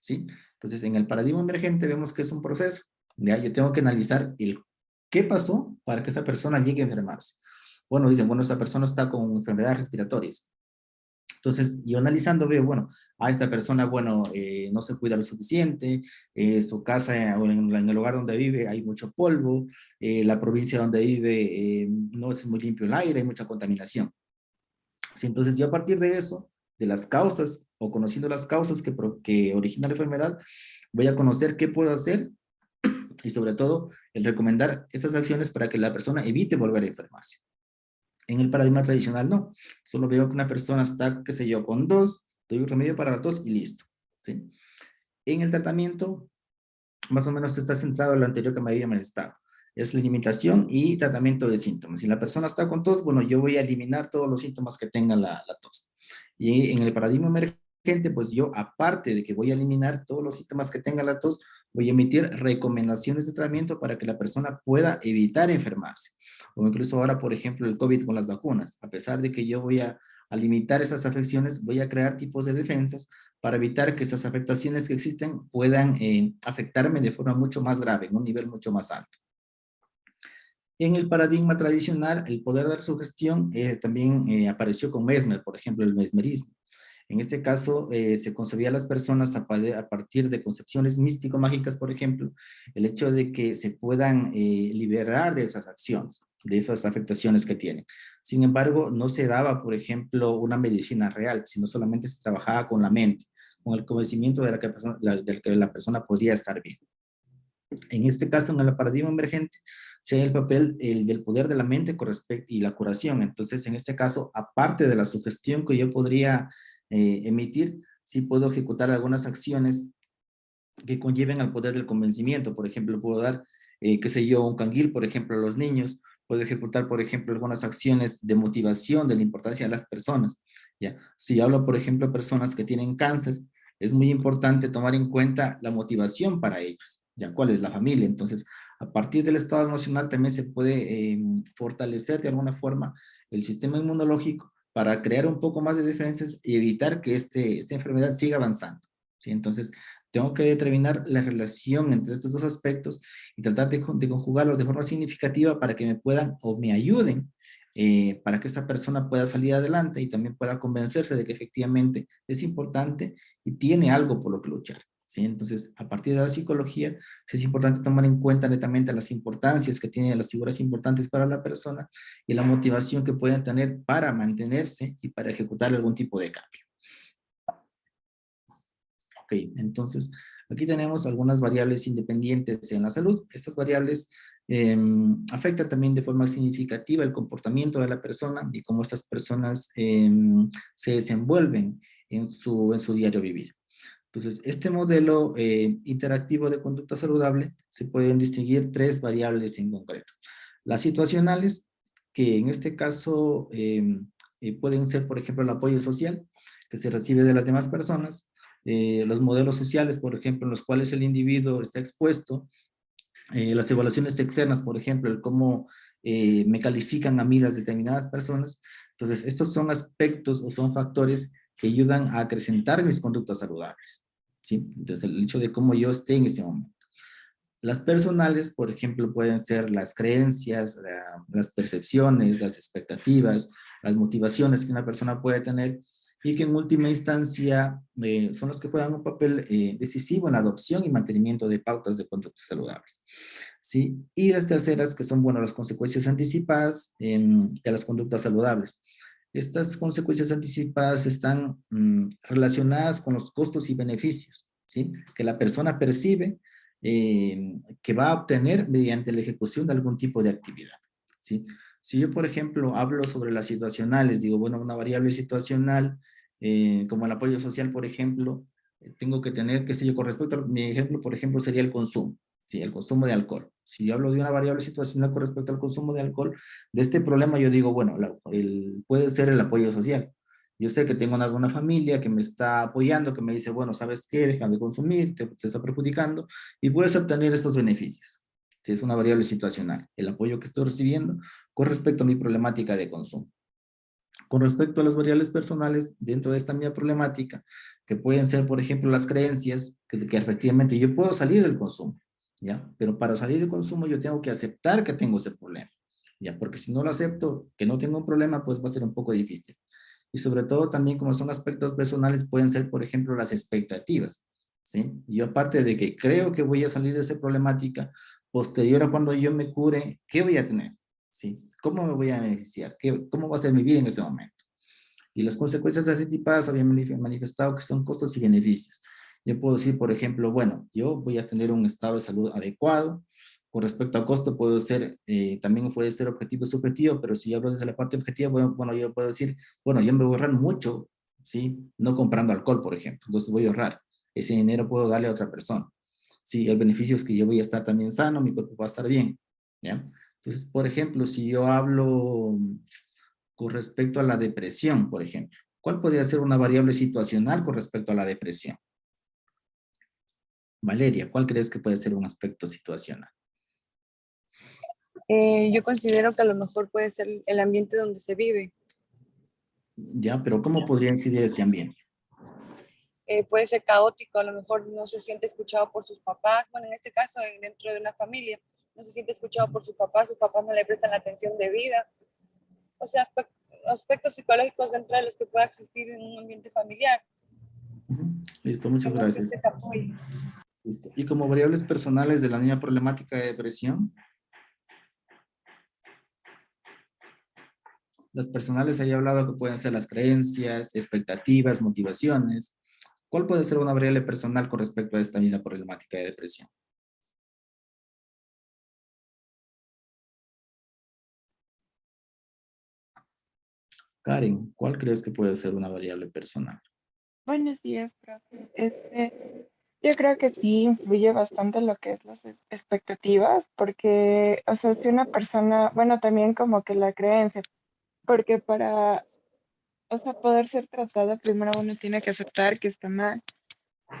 ¿sí? Entonces, en el paradigma emergente vemos que es un proceso, ¿ya? Yo tengo que analizar el qué pasó para que esa persona llegue a enfermarse. Bueno, dicen, bueno, esa persona está con enfermedades respiratorias. Entonces, yo analizando veo, bueno, a esta persona, bueno, no se cuida lo suficiente, su casa o en el lugar donde vive hay mucho polvo, la provincia donde vive no es muy limpio el aire, hay mucha contaminación. Sí, entonces, yo a partir de eso, de las causas o conociendo las causas que originan la enfermedad, voy a conocer qué puedo hacer y sobre todo el recomendar esas acciones para que la persona evite volver a enfermarse. En el paradigma tradicional no, solo veo que una persona está, qué sé yo, con tos, doy un remedio para la tos y listo. ¿Sí? En el tratamiento, más o menos está centrado en lo anterior que me había manifestado. Es la limitación y tratamiento de síntomas. Si la persona está con tos, bueno, yo voy a eliminar todos los síntomas que tenga la tos. Y en el paradigma emergente, pues yo, aparte de que voy a eliminar todos los síntomas que tenga la tos, voy a emitir recomendaciones de tratamiento para que la persona pueda evitar enfermarse. O incluso ahora, por ejemplo, el COVID con las vacunas. A pesar de que yo voy a limitar esas afecciones, voy a crear tipos de defensas para evitar que esas afectaciones que existen puedan afectarme de forma mucho más grave, en un nivel mucho más alto. En el paradigma tradicional, el poder dar sugestión también apareció con Mesmer, por ejemplo, el mesmerismo. En este caso, se concebía a las personas a partir de concepciones místico-mágicas, por ejemplo, el hecho de que se puedan liberar de esas acciones, de esas afectaciones que tienen. Sin embargo, no se daba, por ejemplo, una medicina real, sino solamente se trabajaba con la mente, con el convencimiento de que la persona podría estar bien. En este caso, en el paradigma emergente, se da el papel del poder de la mente con respecto y la curación. Entonces, en este caso, aparte de la sugestión que yo podría emitir, sí puedo ejecutar algunas acciones que conlleven al poder del convencimiento. Por ejemplo, puedo dar, qué sé yo, un canguil, por ejemplo, a los niños. Puedo ejecutar, por ejemplo, algunas acciones de motivación de la importancia de las personas. ¿Ya? Si hablo, por ejemplo, de personas que tienen cáncer, es muy importante tomar en cuenta la motivación para ellos. ¿Ya? ¿Cuál es la familia? Entonces, a partir del estado emocional también se puede fortalecer de alguna forma el sistema inmunológico para crear un poco más de defensas y evitar que esta enfermedad siga avanzando. ¿Sí? Entonces, tengo que determinar la relación entre estos dos aspectos y tratar de conjugarlos de forma significativa para que me puedan o me ayuden para que esta persona pueda salir adelante y también pueda convencerse de que efectivamente es importante y tiene algo por lo que luchar. ¿Sí? Entonces, a partir de la psicología, es importante tomar en cuenta netamente las importancias que tienen las figuras importantes para la persona y la motivación que pueden tener para mantenerse y para ejecutar algún tipo de cambio. Ok, entonces aquí tenemos algunas variables independientes en la salud. Estas variables afectan también de forma significativa el comportamiento de la persona y cómo estas personas se desenvuelven en su diario vivir. Entonces, este modelo interactivo de conducta saludable se pueden distinguir 3 variables en concreto. Las situacionales, que en este caso pueden ser, por ejemplo, el apoyo social que se recibe de las demás personas, los modelos sociales, por ejemplo, en los cuales el individuo está expuesto, las evaluaciones externas, por ejemplo, el cómo me califican a mí las determinadas personas. Entonces, estos son aspectos o son factores que ayudan a acrecentar mis conductas saludables, ¿sí? Entonces, el hecho de cómo yo esté en ese momento. Las personales, por ejemplo, pueden ser las creencias, las percepciones, las expectativas, las motivaciones que una persona puede tener y que en última instancia son los que juegan un papel decisivo en la adopción y mantenimiento de pautas de conductas saludables. ¿Sí? Y las terceras, que son, bueno, las consecuencias anticipadas de las conductas saludables. Estas consecuencias anticipadas están relacionadas con los costos y beneficios, ¿sí? Que la persona percibe que va a obtener mediante la ejecución de algún tipo de actividad, ¿sí? Si yo, por ejemplo, hablo sobre las situacionales, digo, bueno, una variable situacional, como el apoyo social, por ejemplo, tengo que tener, qué sé yo, con respecto a mi ejemplo, por ejemplo, sería el consumo, ¿sí? El consumo de alcohol. Si yo hablo de una variable situacional con respecto al consumo de alcohol, de este problema yo digo, bueno, puede ser el apoyo social. Yo sé que tengo alguna familia que me está apoyando, que me dice, bueno, ¿sabes qué? Deja de consumir, te está perjudicando, y puedes obtener estos beneficios. Si es una variable situacional, el apoyo que estoy recibiendo con respecto a mi problemática de consumo. Con respecto a las variables personales, dentro de esta misma problemática, que pueden ser, por ejemplo, las creencias, que efectivamente yo puedo salir del consumo, ¿ya? Pero para salir del consumo yo tengo que aceptar que tengo ese problema, ¿ya? Porque si no lo acepto, que no tengo un problema, pues va a ser un poco difícil. Y sobre todo también como son aspectos personales, pueden ser, por ejemplo, las expectativas, ¿sí? Yo aparte de que creo que voy a salir de esa problemática, posterior a cuando yo me cure, ¿qué voy a tener? ¿Sí? ¿Cómo me voy a beneficiar? ¿Cómo va a ser mi vida en ese momento? Y las consecuencias anticipadas habían manifestado que son costos y beneficios. Yo puedo decir, por ejemplo, bueno, yo voy a tener un estado de salud adecuado. Con respecto a costo, puedo ser, también puede ser objetivo y subjetivo, pero si yo hablo desde la parte objetiva, bueno, yo puedo decir, bueno, yo me voy a ahorrar mucho, ¿sí? No comprando alcohol, por ejemplo. Entonces voy a ahorrar. Ese dinero puedo darle a otra persona. Sí, el beneficio es que yo voy a estar también sano, mi cuerpo va a estar bien, ¿ya? Entonces, por ejemplo, si yo hablo con respecto a la depresión, por ejemplo, ¿cuál podría ser una variable situacional con respecto a la depresión? Valeria, ¿cuál crees que puede ser un aspecto situacional? Yo considero que a lo mejor puede ser el ambiente donde se vive. Ya, pero ¿cómo podría incidir este ambiente? Puede ser caótico, a lo mejor no se siente escuchado por sus papás. Bueno, en este caso, dentro de una familia, no se siente escuchado por sus papás no le prestan la atención debida. O sea, aspectos psicológicos dentro de los que pueda existir en un ambiente familiar. Listo, muchas Que no gracias. sientes apoyo. Listo. Y como variables personales de la niña problemática de depresión, las personales he hablado que pueden ser las creencias, expectativas, motivaciones. ¿Cuál puede ser una variable personal con respecto a esta misma problemática de depresión? Karen, ¿cuál crees que puede ser una variable personal? Buenos días, profe. Yo creo que sí influye bastante lo que es las expectativas, porque, o sea, si una persona, bueno, también como que la creencia, porque para, o sea, poder ser tratado, primero uno tiene que aceptar que está mal.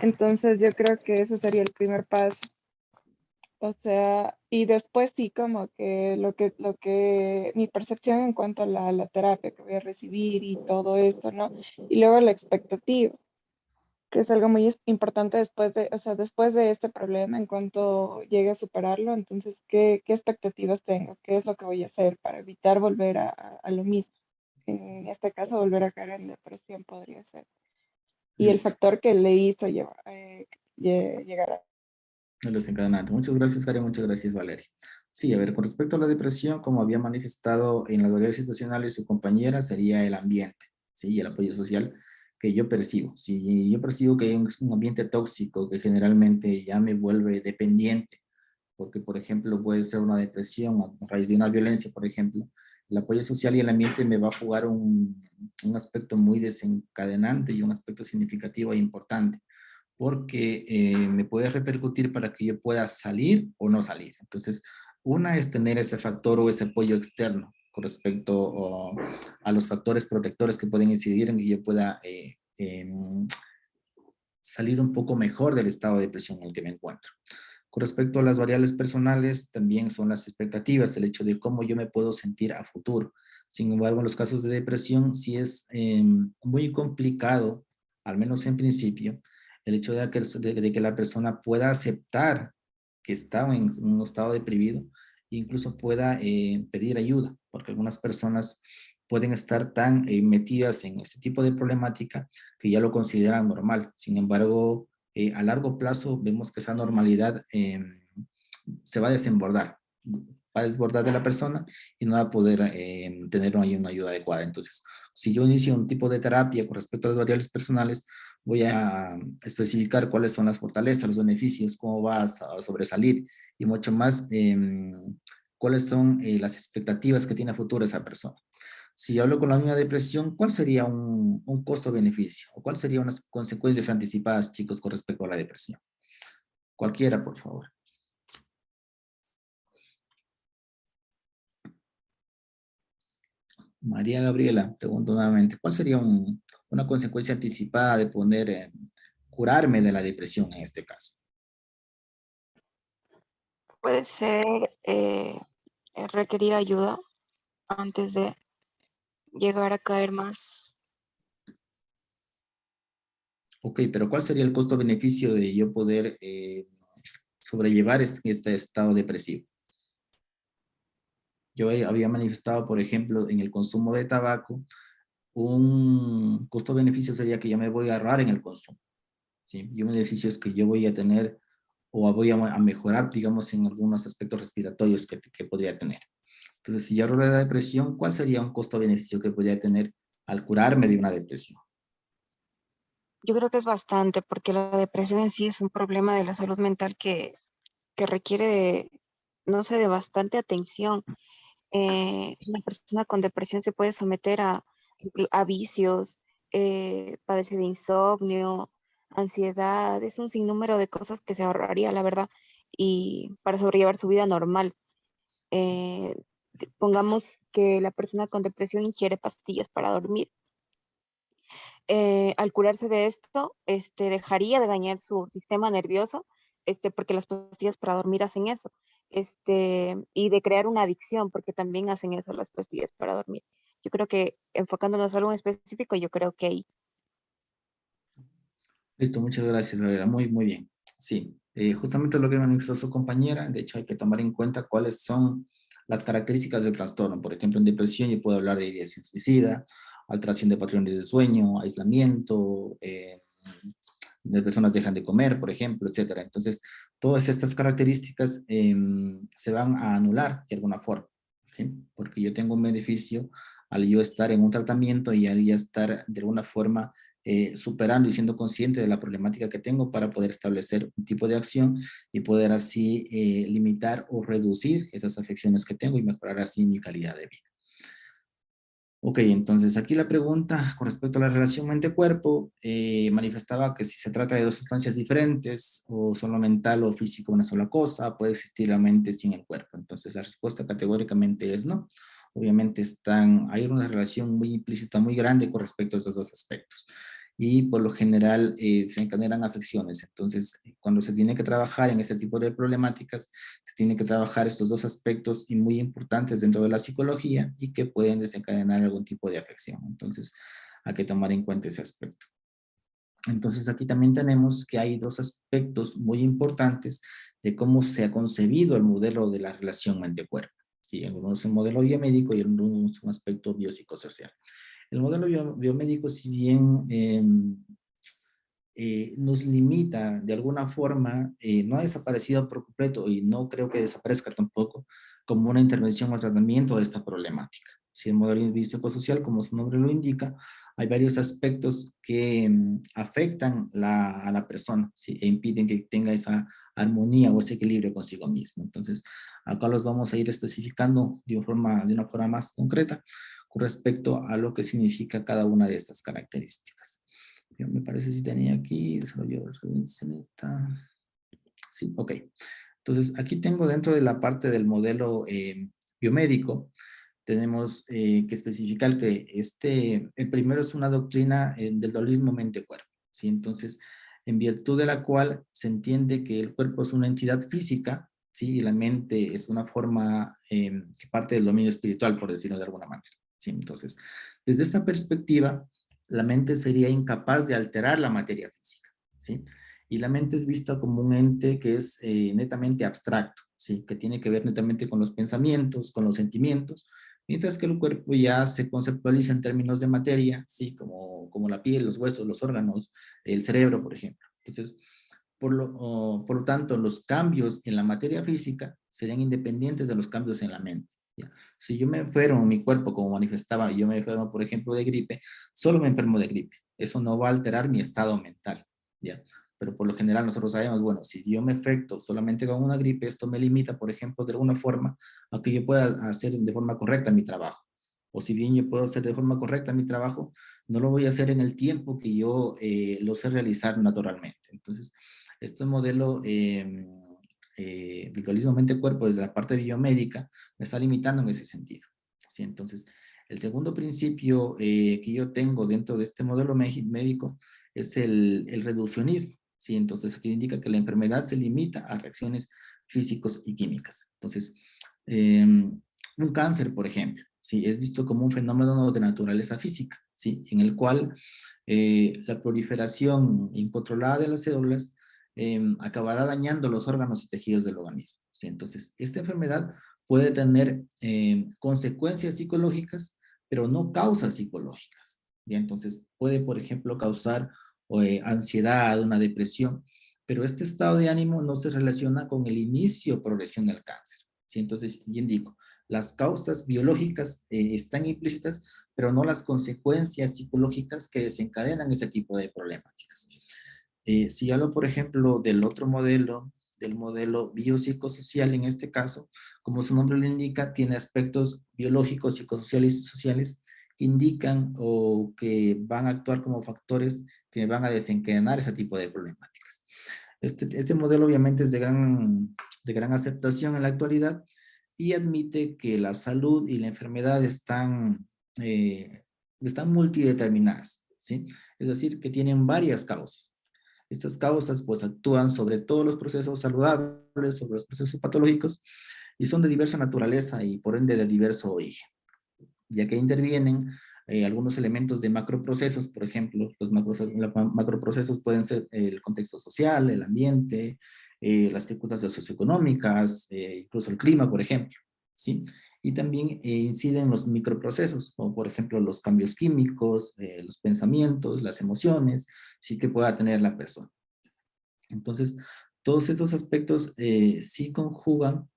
Entonces, yo creo que eso sería el primer paso. O sea, y después sí, como que mi percepción en cuanto a la terapia que voy a recibir y todo esto, ¿no? Y luego la expectativa, que es algo muy importante después de, o sea, después de este problema, en cuanto llegue a superarlo, entonces, ¿qué expectativas tengo? ¿Qué es lo que voy a hacer para evitar volver a lo mismo? En este caso, volver a caer en depresión podría ser. Y el Listo. factor que le hizo llegar a... El desencadenante. Muchas gracias, Karen. Muchas gracias, Valeria. Sí, a ver, con respecto a la depresión, como había manifestado en las variables situacionales su compañera, sería el ambiente, ¿sí? Y el apoyo social que yo percibo. Si yo percibo que hay un ambiente tóxico que generalmente ya me vuelve dependiente, porque, por ejemplo, puede ser una depresión a raíz de una violencia, por ejemplo, el apoyo social y el ambiente me va a jugar un aspecto muy desencadenante y un aspecto significativo e importante. porque me puede repercutir para que yo pueda salir o no salir. Entonces, una es tener ese factor o ese apoyo externo con respecto a los factores protectores que pueden incidir en que yo pueda salir un poco mejor del estado de depresión en el que me encuentro. Con respecto a las variables personales, también son las expectativas, el hecho de cómo yo me puedo sentir a futuro. Sin embargo, en los casos de depresión, sí es muy complicado, al menos en principio, el hecho de que la persona pueda aceptar que está en un estado deprimido, e incluso pueda pedir ayuda, porque algunas personas pueden estar tan metidas en este tipo de problemática que ya lo consideran normal. Sin embargo, a largo plazo vemos que esa normalidad se va a desbordar, va a desbordar de la persona y no va a poder tener una ayuda adecuada. Entonces, si yo inicio un tipo de terapia con respecto a las variables personales, voy a especificar cuáles son las fortalezas, los beneficios, cómo vas a sobresalir y mucho más, cuáles son las expectativas que tiene a futuro esa persona. Si hablo con la misma depresión, ¿cuál sería un costo-beneficio? ¿O cuáles serían unas consecuencias anticipadas, chicos, con respecto a la depresión? Cualquiera, por favor. María Gabriela, pregunto nuevamente, ¿cuál sería una consecuencia anticipada de poder curarme de la depresión en este caso? Puede ser requerir ayuda antes de llegar a caer más. Ok, pero ¿cuál sería el costo-beneficio de yo poder sobrellevar este estado depresivo? Yo había manifestado, por ejemplo, en el consumo de tabaco, un costo-beneficio sería que ya me voy a ahorrar en el consumo, ¿sí? Y un beneficio es que yo voy a tener o voy a mejorar, digamos, en algunos aspectos respiratorios que podría tener. Entonces, si yo hablo de la depresión, ¿cuál sería un costo-beneficio que podría tener al curarme de una depresión? Yo creo que es bastante, porque la depresión en sí es un problema de la salud mental que requiere de, no sé, de bastante atención. Una persona con depresión se puede someter a vicios, padece de insomnio, ansiedad, es un sinnúmero de cosas que se ahorraría, la verdad, y para sobrellevar su vida normal. Eh, Pongamos que la persona con depresión ingiere pastillas para dormir. Al curarse de esto, dejaría de dañar su sistema nervioso, porque las pastillas para dormir hacen eso, y de crear una adicción, porque también hacen eso las pastillas para dormir. Yo creo que enfocándonos a algo en específico, yo creo que ahí. Listo, muchas gracias, Gabriela. Muy, muy bien. Sí, justamente lo que manifestó su compañera, de hecho hay que tomar en cuenta cuáles son las características del trastorno. Por ejemplo, en depresión yo puedo hablar de ideación suicida, alteración de patrones de sueño, aislamiento, de personas dejan de comer, por ejemplo, etcétera. Entonces, todas estas características se van a anular de alguna forma, ¿sí? Porque yo tengo un beneficio al yo estar en un tratamiento y al ya estar de alguna forma superando y siendo consciente de la problemática que tengo para poder establecer un tipo de acción y poder así limitar o reducir esas afecciones que tengo y mejorar así mi calidad de vida. Ok, entonces aquí la pregunta con respecto a la relación mente-cuerpo manifestaba que si se trata de dos sustancias diferentes o solo mental o físico una sola cosa, puede existir la mente sin el cuerpo. Entonces la respuesta categóricamente es no. Obviamente hay una relación muy implícita, muy grande con respecto a estos dos aspectos. Y por lo general se encadenan afecciones. Entonces, cuando se tiene que trabajar en este tipo de problemáticas, se tiene que trabajar estos dos aspectos y muy importantes dentro de la psicología y que pueden desencadenar algún tipo de afección. Entonces, hay que tomar en cuenta ese aspecto. Entonces, aquí también tenemos que hay dos aspectos muy importantes de cómo se ha concebido el modelo de la relación mente-cuerpo. Sí, uno es un modelo biomédico y el otro es un aspecto biopsicosocial. El modelo biomédico, si bien nos limita de alguna forma, no ha desaparecido por completo y no creo que desaparezca tampoco como una intervención o tratamiento de esta problemática. Si el modelo biopsicosocial, como su nombre lo indica, hay varios aspectos que afectan a la persona, ¿sí? E impiden que tenga esa armonía o ese equilibrio consigo mismo. Entonces, acá los vamos a ir especificando de una forma más concreta con respecto a lo que significa cada una de estas características. Yo me parece si tenía aquí desarrollo de... Sí, ok. Entonces, aquí tengo dentro de la parte del modelo biomédico, tenemos que especificar que el primero es una doctrina del dualismo mente-cuerpo, ¿sí? Entonces, en virtud de la cual se entiende que el cuerpo es una entidad física, ¿sí? Y la mente es una forma que parte del dominio espiritual, por decirlo de alguna manera, ¿sí? Entonces, desde esa perspectiva, la mente sería incapaz de alterar la materia física, ¿sí? Y la mente es vista como un ente que es netamente abstracto, ¿sí? Que tiene que ver netamente con los pensamientos, con los sentimientos, mientras que el cuerpo ya se conceptualiza en términos de materia, ¿sí? Como la piel, los huesos, los órganos, el cerebro, por ejemplo. Entonces, por lo tanto, los cambios en la materia física serían independientes de los cambios en la mente, ¿ya? Si yo me enfermo en mi cuerpo, como manifestaba, yo me enfermo, por ejemplo, de gripe, solo me enfermo de gripe. Eso no va a alterar mi estado mental, ¿ya? Pero por lo general nosotros sabemos, bueno, si yo me afecto solamente con una gripe, esto me limita, por ejemplo, de alguna forma, a que yo pueda hacer de forma correcta mi trabajo. O si bien yo puedo hacer de forma correcta mi trabajo, no lo voy a hacer en el tiempo que yo lo sé realizar naturalmente. Entonces, este modelo visualismo mente-cuerpo desde la parte biomédica me está limitando en ese sentido, ¿sí? Entonces, el segundo principio que yo tengo dentro de este modelo médico es el reduccionismo, ¿sí? Entonces, aquí indica que la enfermedad se limita a reacciones físicos y químicas. Entonces, un cáncer, por ejemplo, ¿sí? Es visto como un fenómeno de naturaleza física, ¿sí? En el cual la proliferación incontrolada de las células acabará dañando los órganos y tejidos del organismo, ¿sí? Entonces, esta enfermedad puede tener consecuencias psicológicas, pero no causas psicológicas, ¿ya? Entonces, puede, por ejemplo, causar ansiedad, una depresión, pero este estado de ánimo no se relaciona con el inicio o progresión del cáncer, ¿sí? Entonces, yo indico, las causas biológicas están implícitas, pero no las consecuencias psicológicas que desencadenan ese tipo de problemáticas. Si hablo, por ejemplo, del otro modelo, del modelo biopsicosocial en este caso, como su nombre lo indica, tiene aspectos biológicos, psicosociales y sociales que indican o que van a actuar como factores que van a desencadenar ese tipo de problemáticas. Este modelo obviamente es de gran aceptación en la actualidad y admite que la salud y la enfermedad están multideterminadas, ¿sí? Es decir, que tienen varias causas. Estas causas pues actúan sobre todos los procesos saludables, sobre los procesos patológicos y son de diversa naturaleza y por ende de diverso origen, ya que intervienen algunos elementos de macroprocesos, por ejemplo, los macroprocesos pueden ser el contexto social, el ambiente, las circunstancias socioeconómicas, incluso el clima, por ejemplo, ¿sí? Y también inciden los microprocesos, como por ejemplo los cambios químicos, los pensamientos, las emociones, sí que pueda tener la persona. Entonces, todos estos aspectos sí conjugan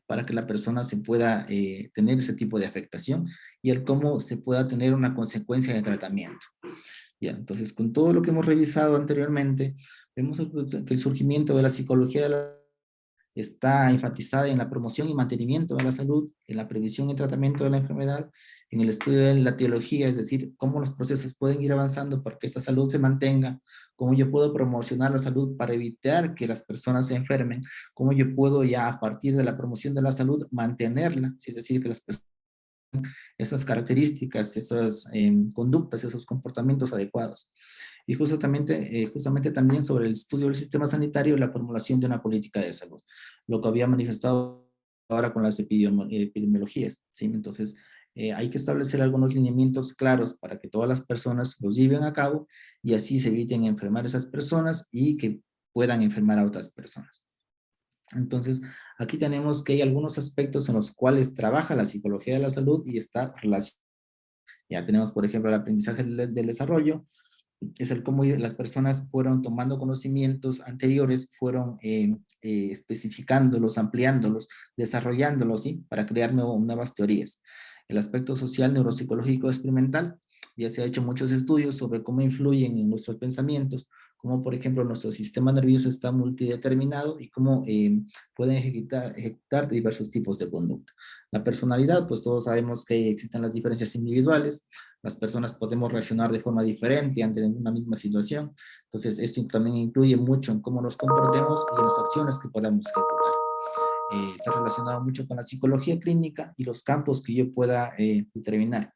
para que la persona se pueda tener ese tipo de afectación y el cómo se pueda tener una consecuencia de tratamiento. Ya, entonces, con todo lo que hemos revisado anteriormente, vemos que el surgimiento de la psicología de la está enfatizada en la promoción y mantenimiento de la salud, en la previsión y tratamiento de la enfermedad, en el estudio de la teología, es decir, cómo los procesos pueden ir avanzando para que esta salud se mantenga, cómo yo puedo promocionar la salud para evitar que las personas se enfermen, cómo yo puedo ya a partir de la promoción de la salud mantenerla, es decir, que las personas esas características, esas conductas, esos comportamientos adecuados. Y justamente también sobre el estudio del sistema sanitario y la formulación de una política de salud, lo que había manifestado ahora con las epidemiologías, ¿sí? Entonces, hay que establecer algunos lineamientos claros para que todas las personas los lleven a cabo y así se eviten enfermar a esas personas y que puedan enfermar a otras personas. Entonces, aquí tenemos que hay algunos aspectos en los cuales trabaja la psicología de la salud y está relacionada. Ya tenemos, por ejemplo, el aprendizaje del desarrollo, es el cómo las personas fueron tomando conocimientos anteriores, fueron especificándolos, ampliándolos, desarrollándolos, ¿sí? Para crear nuevas teorías. El aspecto social, neuropsicológico, experimental, ya se ha hecho muchos estudios sobre cómo influyen en nuestros pensamientos, cómo por ejemplo nuestro sistema nervioso está multideterminado y cómo pueden ejecutar diversos tipos de conducta. La personalidad, pues todos sabemos que existen las diferencias individuales, las personas podemos reaccionar de forma diferente ante una misma situación, entonces esto también influye mucho en cómo nos comportemos y en las acciones que podamos ejecutar. Está relacionado mucho con la psicología clínica y los campos que yo pueda determinar.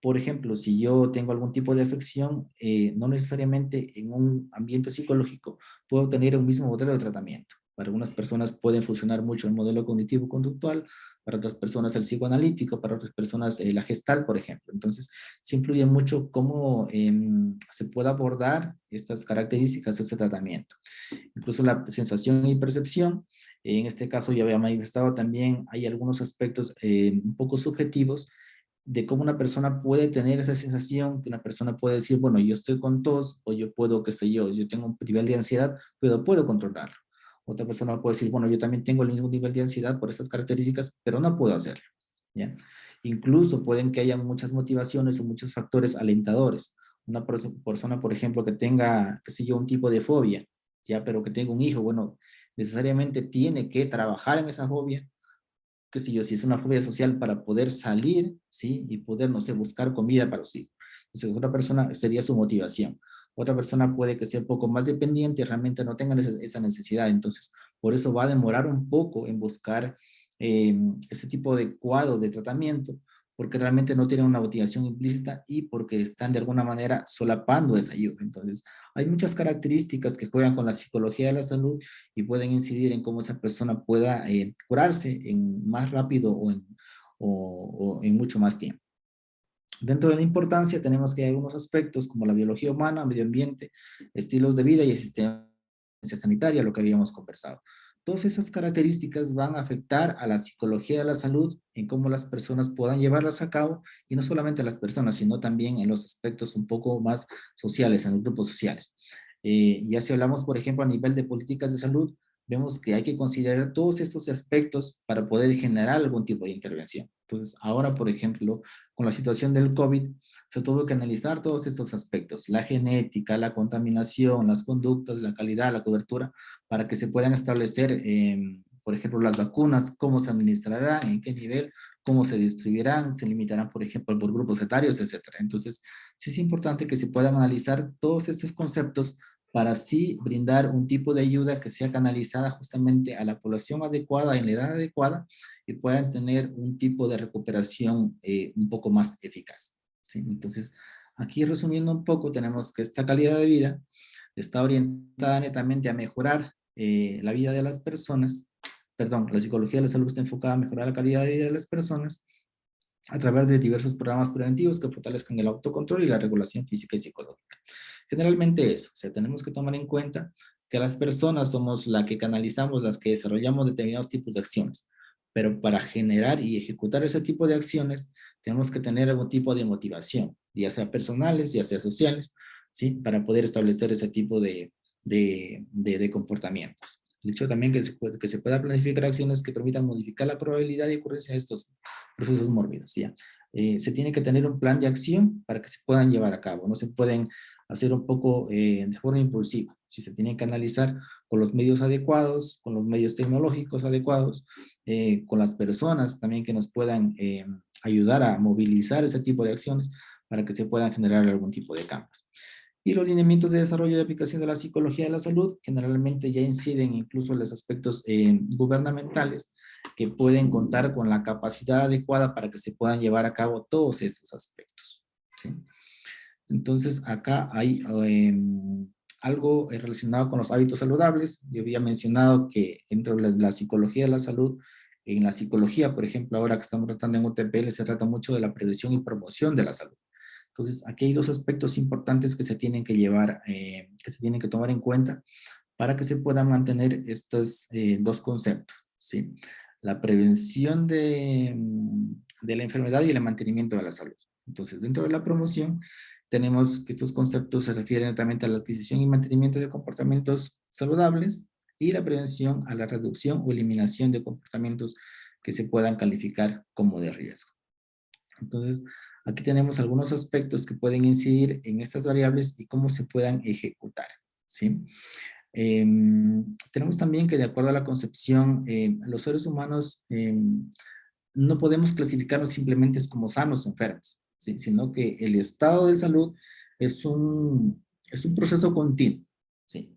Por ejemplo, si yo tengo algún tipo de afección, no necesariamente en un ambiente psicológico puedo tener un mismo modelo de tratamiento. Para algunas personas puede funcionar mucho el modelo cognitivo-conductual, para otras personas el psicoanalítico, para otras personas la gestal, por ejemplo. Entonces, sí influye mucho cómo se puede abordar estas características de ese tratamiento. Incluso la sensación y percepción, en este caso ya había manifestado también, hay algunos aspectos un poco subjetivos de cómo una persona puede tener esa sensación, que una persona puede decir, bueno, yo estoy con tos, o yo puedo, qué sé yo tengo un nivel de ansiedad, pero puedo controlarlo. Otra persona puede decir, bueno, yo también tengo el mismo nivel de ansiedad por estas características, pero no puedo hacerlo, ¿ya? Incluso pueden que haya muchas motivaciones o muchos factores alentadores. Una persona, por ejemplo, que tenga, qué sé yo, un tipo de fobia, ¿ya? Pero que tenga un hijo, bueno, necesariamente tiene que trabajar en esa fobia, qué sé yo, si es una fobia social para poder salir, ¿sí? Y poder, no sé, buscar comida para su hijo. Entonces, otra persona sería su motivación. Otra persona puede que sea un poco más dependiente y realmente no tenga esa necesidad. Entonces, por eso va a demorar un poco en buscar ese tipo de cuadro de tratamiento, porque realmente no tienen una motivación implícita y porque están de alguna manera solapando esa ayuda. Entonces, hay muchas características que juegan con la psicología de la salud y pueden incidir en cómo esa persona pueda curarse en más rápido o en mucho más tiempo. Dentro de la importancia tenemos que hay algunos aspectos como la biología humana, medio ambiente, estilos de vida y asistencia sanitaria, lo que habíamos conversado. Todas esas características van a afectar a la psicología de la salud, en cómo las personas puedan llevarlas a cabo, y no solamente a las personas, sino también en los aspectos un poco más sociales, en los grupos sociales. Ya si hablamos, por ejemplo, a nivel de políticas de salud, vemos que hay que considerar todos estos aspectos para poder generar algún tipo de intervención. Entonces, ahora, por ejemplo, con la situación del COVID, se tuvo que analizar todos estos aspectos, la genética, la contaminación, las conductas, la calidad, la cobertura, para que se puedan establecer, por ejemplo, las vacunas, cómo se administrarán, en qué nivel, cómo se distribuirán, se limitarán, por ejemplo, por grupos etarios, etcétera. Entonces, sí es importante que se puedan analizar todos estos conceptos para así brindar un tipo de ayuda que sea canalizada justamente a la población adecuada, en la edad adecuada, y puedan tener un tipo de recuperación un poco más eficaz, ¿sí? Entonces, aquí resumiendo un poco, tenemos que esta calidad de vida está orientada netamente a mejorar la vida de las personas, perdón, la psicología de la salud está enfocada a mejorar la calidad de vida de las personas a través de diversos programas preventivos que fortalezcan el autocontrol y la regulación física y psicológica. Generalmente eso, o sea, tenemos que tomar en cuenta que las personas somos las que canalizamos, las que desarrollamos determinados tipos de acciones, pero para generar y ejecutar ese tipo de acciones tenemos que tener algún tipo de motivación, ya sea personales, ya sea sociales, ¿sí? Para poder establecer ese tipo de comportamientos. El hecho también que se pueda planificar acciones que permitan modificar la probabilidad de ocurrencia de estos procesos mórbidos, ¿ya? Se tiene que tener un plan de acción para que se puedan llevar a cabo, no se pueden hacer un poco de forma impulsiva, si se tiene que analizar con los medios adecuados, con los medios tecnológicos adecuados, con las personas también que nos puedan ayudar a movilizar ese tipo de acciones para que se puedan generar algún tipo de cambios. Y los lineamientos de desarrollo y aplicación de la psicología de la salud generalmente ya inciden incluso en los aspectos gubernamentales que pueden contar con la capacidad adecuada para que se puedan llevar a cabo todos estos aspectos, ¿sí? Entonces acá hay algo relacionado con los hábitos saludables. Yo había mencionado que dentro de la psicología de la salud, en la psicología, por ejemplo, ahora que estamos tratando en UTPL, se trata mucho de la prevención y promoción de la salud. Entonces, aquí hay dos aspectos importantes que se tienen que llevar, que se tienen que tomar en cuenta para que se puedan mantener estos dos conceptos, ¿sí? La prevención de la enfermedad y el mantenimiento de la salud. Entonces, dentro de la promoción, tenemos que estos conceptos se refieren netamente a la adquisición y mantenimiento de comportamientos saludables y la prevención a la reducción o eliminación de comportamientos que se puedan calificar como de riesgo. Entonces, aquí tenemos algunos aspectos que pueden incidir en estas variables y cómo se puedan ejecutar, ¿sí? Tenemos también que de acuerdo a la concepción, los seres humanos no podemos clasificarnos simplemente como sanos o enfermos, ¿sí? Sino que el estado de salud es un proceso continuo, ¿sí?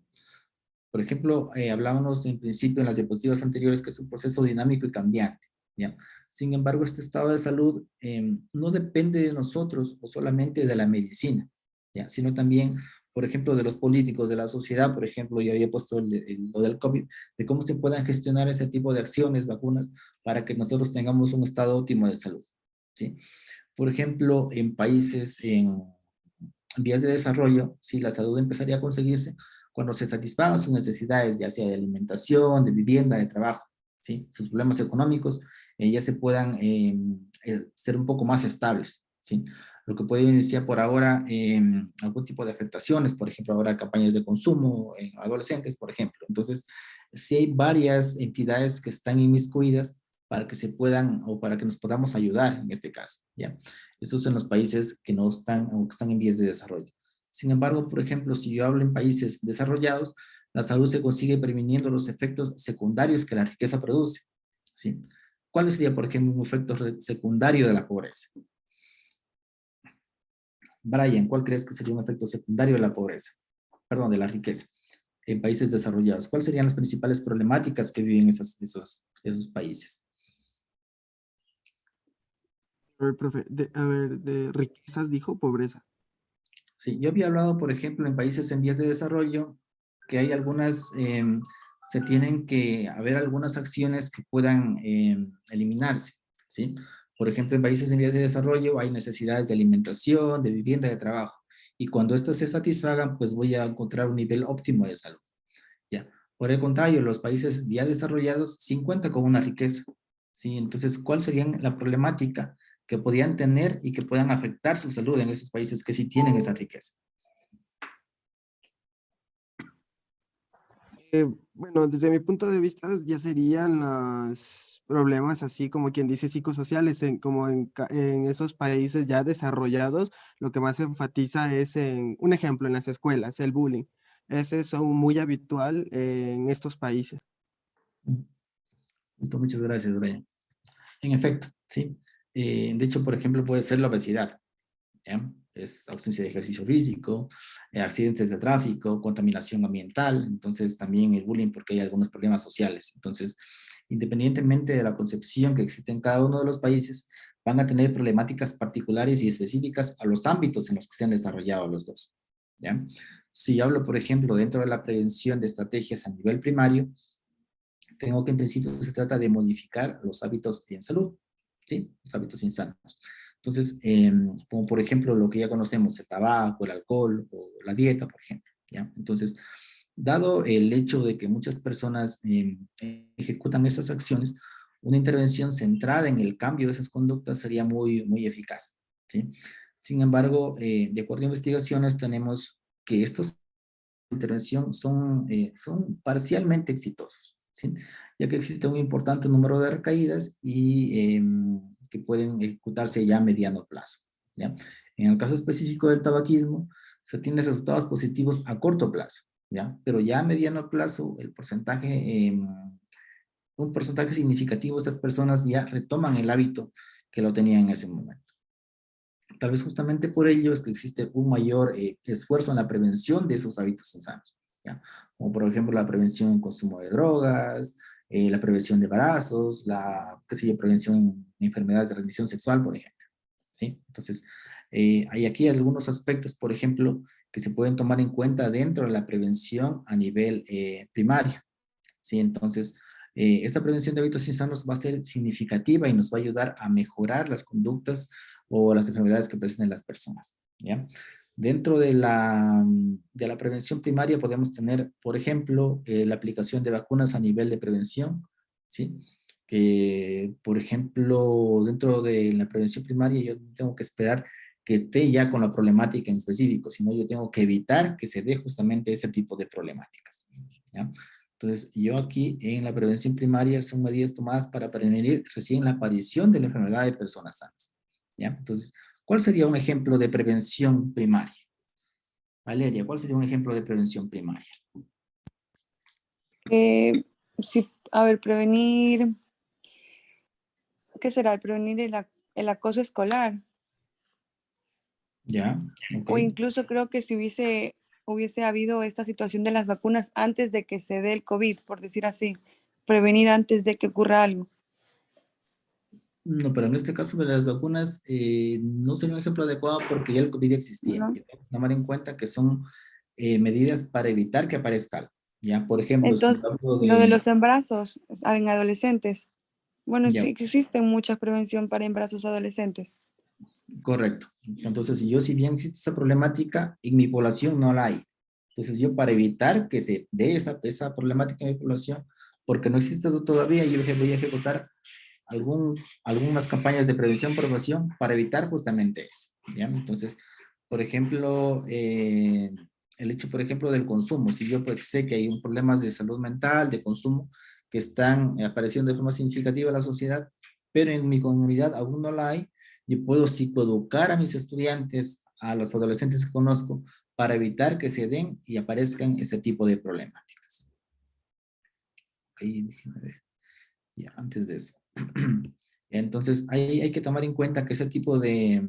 Por ejemplo, hablábamos en principio en las diapositivas anteriores que es un proceso dinámico y cambiante, ¿ya? Sin embargo, este estado de salud no depende de nosotros o solamente de la medicina, ¿ya? Sino también, por ejemplo, de los políticos, de la sociedad, por ejemplo, yo había puesto lo del COVID, de cómo se puedan gestionar ese tipo de acciones, vacunas, para que nosotros tengamos un estado óptimo de salud, ¿sí? Por ejemplo, en países en vías de desarrollo, sí, la salud empezaría a conseguirse cuando se satisfagan sus necesidades, ya sea de alimentación, de vivienda, de trabajo, ¿sí? Sus problemas económicos ya se puedan ser un poco más estables, ¿sí? Lo que puede iniciar por ahora algún tipo de afectaciones, por ejemplo, ahora campañas de consumo en adolescentes, por ejemplo. Entonces, sí hay varias entidades que están inmiscuidas para que se puedan o para que nos podamos ayudar en este caso, ¿ya? Estos son los países que no están o que están en vías de desarrollo. Sin embargo, por ejemplo, si yo hablo en países desarrollados, la salud se consigue previniendo los efectos secundarios que la riqueza produce, ¿sí? ¿Cuál sería, por ejemplo, un efecto secundario de la pobreza? Brian, ¿cuál crees que sería un efecto secundario de la pobreza? Perdón, de la riqueza en países desarrollados. ¿Cuáles serían las principales problemáticas que viven esos países? A ver, profe, de riquezas dijo pobreza. Sí, yo había hablado, por ejemplo, en países en vías de desarrollo, que hay algunas, se tienen que haber algunas acciones que puedan eliminarse, ¿sí? Por ejemplo, en países en vías de desarrollo hay necesidades de alimentación, de vivienda, de trabajo. Y cuando estas se satisfagan, pues voy a encontrar un nivel óptimo de salud, ¿ya? Por el contrario, los países ya desarrollados sí cuentan con una riqueza, ¿sí? Entonces, ¿cuál sería la problemática que podían tener y que puedan afectar su salud en esos países que sí tienen esa riqueza? Bueno, desde mi punto de vista ya serían los problemas así como quien dice psicosociales, como en esos países ya desarrollados, lo que más se enfatiza es en, un ejemplo, en las escuelas, el bullying. Ese es aún muy habitual en estos países. Listo, muchas gracias, Brian. En efecto, sí. De hecho, por ejemplo, puede ser la obesidad, ¿ya? Es ausencia de ejercicio físico, accidentes de tráfico, contaminación ambiental, entonces también el bullying porque hay algunos problemas sociales. Entonces, independientemente de la concepción que existe en cada uno de los países, van a tener problemáticas particulares y específicas a los ámbitos en los que se han desarrollado los dos, ¿ya? Si hablo, por ejemplo, dentro de la prevención de estrategias a nivel primario, tengo que en principio se trata de modificar los hábitos en salud, ¿sí? Los hábitos insanos. Entonces, como por ejemplo lo que ya conocemos, el tabaco, el alcohol o la dieta, por ejemplo, ¿ya? Entonces, dado el hecho de que muchas personas ejecutan esas acciones, una intervención centrada en el cambio de esas conductas sería muy eficaz, ¿sí? Sin embargo, de acuerdo a investigaciones, tenemos que estos intervención son parcialmente exitosos, ¿sí? Ya que existe un importante número de recaídas y que pueden ejecutarse ya a mediano plazo, ¿ya? En el caso específico del tabaquismo, se tienen resultados positivos a corto plazo, ¿ya? Pero ya a mediano plazo, el porcentaje, un porcentaje significativo de estas personas ya retoman el hábito que lo tenían en ese momento. Tal vez justamente por ello es que existe un mayor esfuerzo en la prevención de esos hábitos insanos, ¿ya? Como por ejemplo la prevención en consumo de drogas, la prevención de embarazos, la, qué sé yo, prevención en enfermedades de transmisión sexual, por ejemplo, ¿sí? Entonces, hay aquí algunos aspectos, por ejemplo, que se pueden tomar en cuenta dentro de la prevención a nivel primario, ¿sí? Entonces, esta prevención de hábitos insanos va a ser significativa y nos va a ayudar a mejorar las conductas o las enfermedades que presenten las personas, ¿ya? Dentro de la prevención primaria podemos tener, por ejemplo, la aplicación de vacunas a nivel de prevención, ¿sí? Que, por ejemplo, dentro de la prevención primaria yo no tengo que esperar que esté ya con la problemática en específico, sino yo tengo que evitar que se dé justamente ese tipo de problemáticas, ¿ya? Entonces, yo aquí en la prevención primaria son medidas tomadas para prevenir recién la aparición de la enfermedad de personas sanas, ¿ya? Entonces, ¿cuál sería un ejemplo de prevención primaria? Valeria, ¿cuál sería un ejemplo de prevención primaria? Sí, a ver, prevenir, ¿qué será? Prevenir el acoso escolar. ¿Ya? Ok. O incluso creo que si hubiese habido esta situación de las vacunas antes de que se dé el COVID, por decir así, prevenir antes de que ocurra algo. No, pero en este caso de las vacunas no sería un ejemplo adecuado porque ya el COVID existía. ¿No? Y hay que tomar en cuenta que son medidas para evitar que aparezca algo. Ya, por ejemplo, si Entonces, hablo lo de de... los embarazos en adolescentes. Bueno, Ya, sí existe mucha prevención para embarazos adolescentes. correcto. Entonces, si bien existe esa problemática, en mi población no la hay. Entonces, yo para evitar que se dé esa problemática en mi población, porque no existe todavía, yo voy a ejecutar algunas campañas de prevención, promoción para evitar justamente eso. ¿Ya? Entonces, por ejemplo, el hecho, por ejemplo, del consumo. Si yo pues, sé que hay un problemas de salud mental, de consumo, que están apareciendo de forma significativa en la sociedad, pero en mi comunidad aún no la hay, yo puedo psicoeducar a mis estudiantes, a los adolescentes que conozco, para evitar que se den y aparezcan ese tipo de problemáticas. Ok, déjenme ver. Ya, antes de eso. Entonces, hay que tomar en cuenta que ese tipo de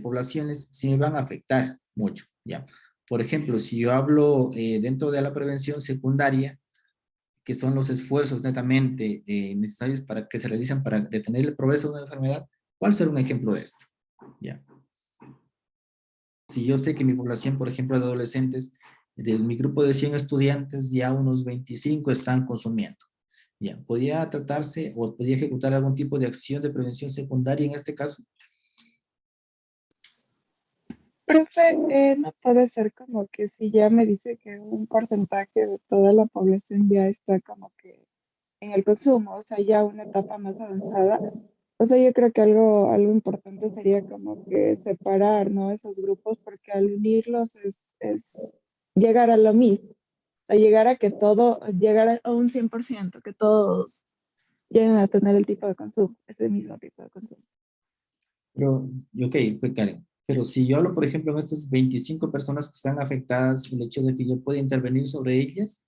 poblaciones sí me van a afectar mucho, ¿ya? Por ejemplo, si yo hablo dentro de la prevención secundaria, que son los esfuerzos netamente necesarios para que se realicen para detener el progreso de una enfermedad, ¿cuál será un ejemplo de esto? ¿Ya? Si yo sé que mi población, por ejemplo, de adolescentes, de mi grupo de 100 estudiantes, ya unos 25 están consumiendo. Ya, ¿podría tratarse o podría ejecutar algún tipo de acción de prevención secundaria en este caso? Profe, no puede ser como que si ya me dice que un porcentaje de toda la población ya está como que en el consumo, o sea, ya una etapa más avanzada. O sea, yo creo que algo importante sería como que separar, ¿no? Esos grupos, porque al unirlos es llegar a lo mismo. O sea, llegar a un 100%, que todos lleguen a tener el tipo de consumo, ese mismo tipo de consumo. Pero, ok, fue Karen. Pero si yo hablo, por ejemplo, en estas 25 personas que están afectadas, el hecho de que yo pueda intervenir sobre ellas,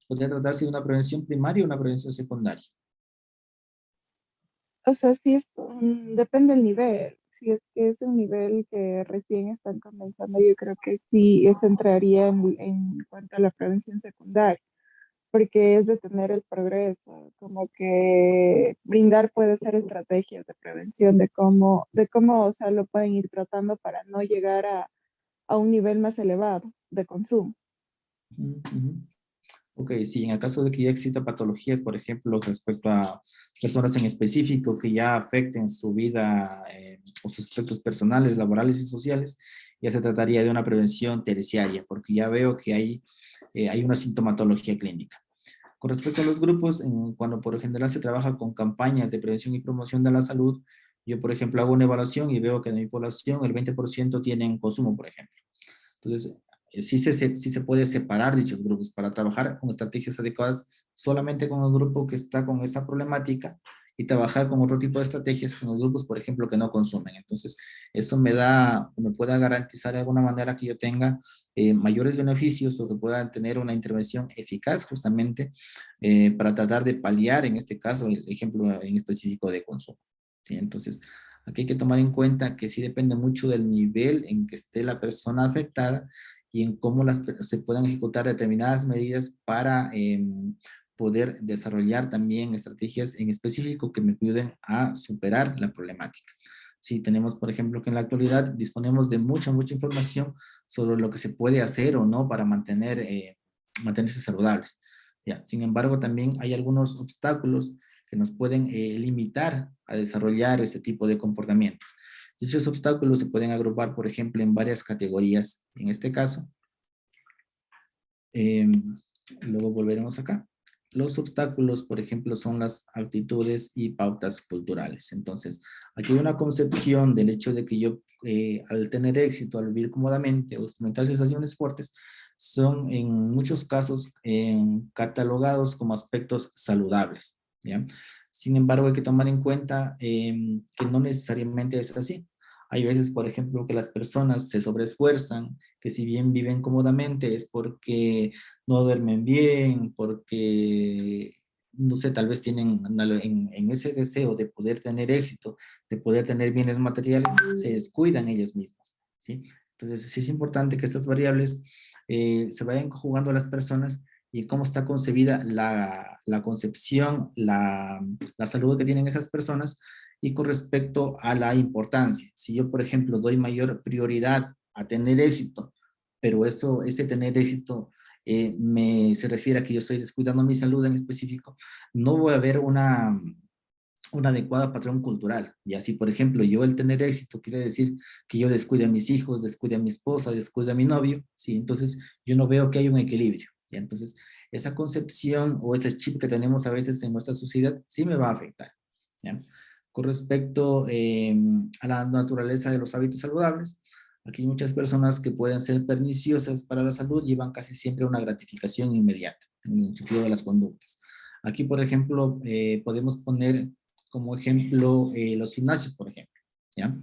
podría tratarse de una prevención primaria o una prevención secundaria. O sea, sí depende del nivel. Si es que es un nivel que recién están comenzando, yo creo que sí, eso entraría en cuanto a la prevención secundaria, porque es detener el progreso, como que brindar puede ser estrategias de prevención de cómo, o sea, lo pueden ir tratando para no llegar a un nivel más elevado de consumo. Ujú. Ok, sí, en el caso de que ya exista patologías, por ejemplo, respecto a personas en específico que ya afecten su vida o sus aspectos personales, laborales y sociales, ya se trataría de una prevención terciaria, porque ya veo que hay una sintomatología clínica. Con respecto a los grupos, cuando por lo general se trabaja con campañas de prevención y promoción de la salud, yo, por ejemplo, hago una evaluación y veo que de mi población el 20% tienen consumo, por ejemplo. Entonces, sí se puede separar dichos grupos para trabajar con estrategias adecuadas solamente con el grupo que está con esa problemática y trabajar con otro tipo de estrategias con los grupos, por ejemplo, que no consumen. Entonces, eso me pueda garantizar de alguna manera que yo tenga mayores beneficios o que pueda tener una intervención eficaz justamente para tratar de paliar, en este caso, el ejemplo en específico de consumo. ¿Sí? Entonces, aquí hay que tomar en cuenta que sí depende mucho del nivel en que esté la persona afectada y en cómo se puedan ejecutar determinadas medidas para poder desarrollar también estrategias en específico que me ayuden a superar la problemática. Sí, tenemos, por ejemplo, que en la actualidad disponemos de mucha información sobre lo que se puede hacer o no para mantenerse saludables. Ya, sin embargo, también hay algunos obstáculos que nos pueden limitar a desarrollar ese tipo de comportamientos. Dichos obstáculos se pueden agrupar, por ejemplo, en varias categorías. En este caso, luego volveremos acá. Los obstáculos, por ejemplo, son las actitudes y pautas culturales. Entonces, aquí hay una concepción del hecho de que yo, al tener éxito, al vivir cómodamente o experimentar sensaciones fuertes, son en muchos casos catalogados como aspectos saludables, ¿ya? Sin embargo, hay que tomar en cuenta que no necesariamente es así. Hay veces, por ejemplo, que las personas se sobreesfuerzan, que si bien viven cómodamente es porque no duermen bien, porque, no sé, tal vez tienen en ese deseo de poder tener éxito, de poder tener bienes materiales, se descuidan ellos mismos, ¿sí? Entonces, sí es importante que estas variables se vayan jugando a las personas y cómo está concebida la concepción, la salud que tienen esas personas y con respecto a la importancia. Si yo, por ejemplo, doy mayor prioridad a tener éxito, pero ese tener éxito se refiere a que yo estoy descuidando mi salud en específico, no voy a ver una adecuada patrón cultural. Y así, por ejemplo, yo el tener éxito quiere decir que yo descuide a mis hijos, descuide a mi esposa, descuide a mi novio, ¿sí? Entonces, yo no veo que hay un equilibrio, ¿ya? Entonces, esa concepción o ese chip que tenemos a veces en nuestra sociedad sí me va a afectar, ¿ya? Con respecto a la naturaleza de los hábitos saludables, aquí hay muchas personas que pueden ser perniciosas para la salud llevan casi siempre una gratificación inmediata en el sentido de las conductas. Aquí, por ejemplo, podemos poner como ejemplo los gimnasios, por ejemplo, ¿ya?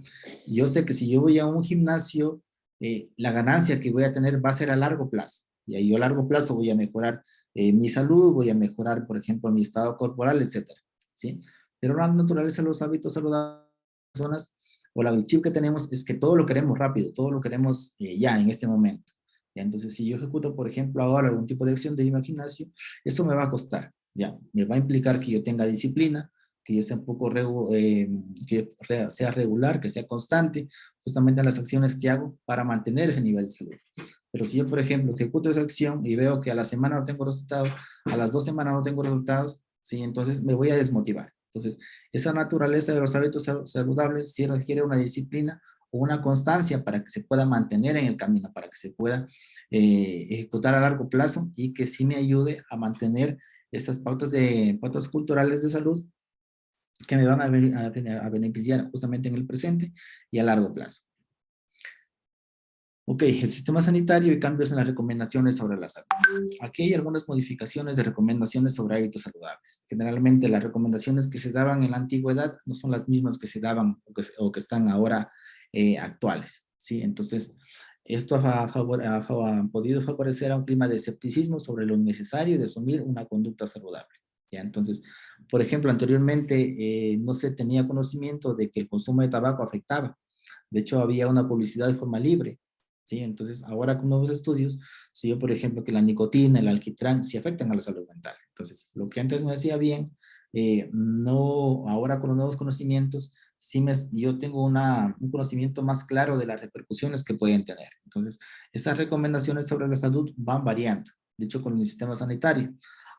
Yo sé que si yo voy a un gimnasio, la ganancia que voy a tener va a ser a largo plazo, y ahí yo a largo plazo voy a mejorar mi salud, voy a mejorar, por ejemplo, mi estado corporal, etcétera, ¿sí? Pero la naturaleza de los hábitos saludables personas, o el chip que tenemos es que todo lo queremos rápido, todo lo queremos ya, en este momento. ¿Ya? Entonces, si yo ejecuto, por ejemplo, ahora algún tipo de acción de irme al gimnasio, eso me va a costar, ¿ya? Me va a implicar que yo tenga disciplina, que yo sea un poco, sea regular, que sea constante, justamente en las acciones que hago para mantener ese nivel de salud. Pero si yo, por ejemplo, ejecuto esa acción y veo que a la semana no tengo resultados, a las 2 semanas no tengo resultados, sí, entonces me voy a desmotivar. Entonces, esa naturaleza de los hábitos saludables sí requiere una disciplina o una constancia para que se pueda mantener en el camino, para que se pueda ejecutar a largo plazo y que sí me ayude a mantener estas pautas culturales de salud que me van a beneficiar justamente en el presente y a largo plazo. Ok, el sistema sanitario y cambios en las recomendaciones sobre la salud. Aquí hay algunas modificaciones de recomendaciones sobre hábitos saludables. Generalmente las recomendaciones que se daban en la antigüedad no son las mismas que se daban o que están ahora actuales, ¿sí? Entonces, esto ha podido favorecer a un clima de escepticismo sobre lo necesario de asumir una conducta saludable, ¿ya? Entonces, por ejemplo, anteriormente no se tenía conocimiento de que el consumo de tabaco afectaba. De hecho, había una publicidad de forma libre, ¿sí? Entonces, ahora con nuevos estudios, se vio, por ejemplo, que la nicotina, el alquitrán, sí afectan a la salud mental. Entonces, lo que antes me decía bien, no, ahora con los nuevos conocimientos, yo tengo un conocimiento más claro de las repercusiones que pueden tener. Entonces, esas recomendaciones sobre la salud van variando, de hecho, con el sistema sanitario.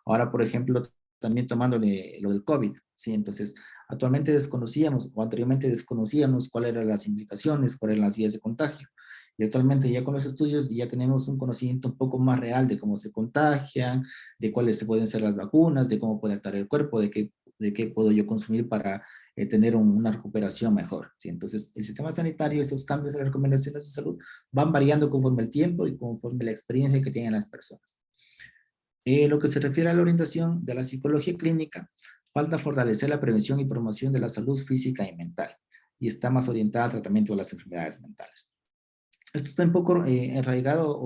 Ahora, por ejemplo, también tomándole lo del COVID, ¿sí? Entonces, actualmente desconocíamos o anteriormente desconocíamos cuáles eran las implicaciones, cuáles eran las vías de contagio. Y actualmente ya con los estudios ya tenemos un conocimiento un poco más real de cómo se contagian, de cuáles pueden ser las vacunas, de cómo puede actuar el cuerpo, de qué puedo yo consumir para tener una recuperación mejor, ¿sí? Entonces, el sistema sanitario, esos cambios en las recomendaciones de salud van variando conforme el tiempo y conforme la experiencia que tienen las personas. Lo que se refiere a la orientación de la psicología clínica, falta fortalecer la prevención y promoción de la salud física y mental, y está más orientada al tratamiento de las enfermedades mentales. Esto está un poco enraigado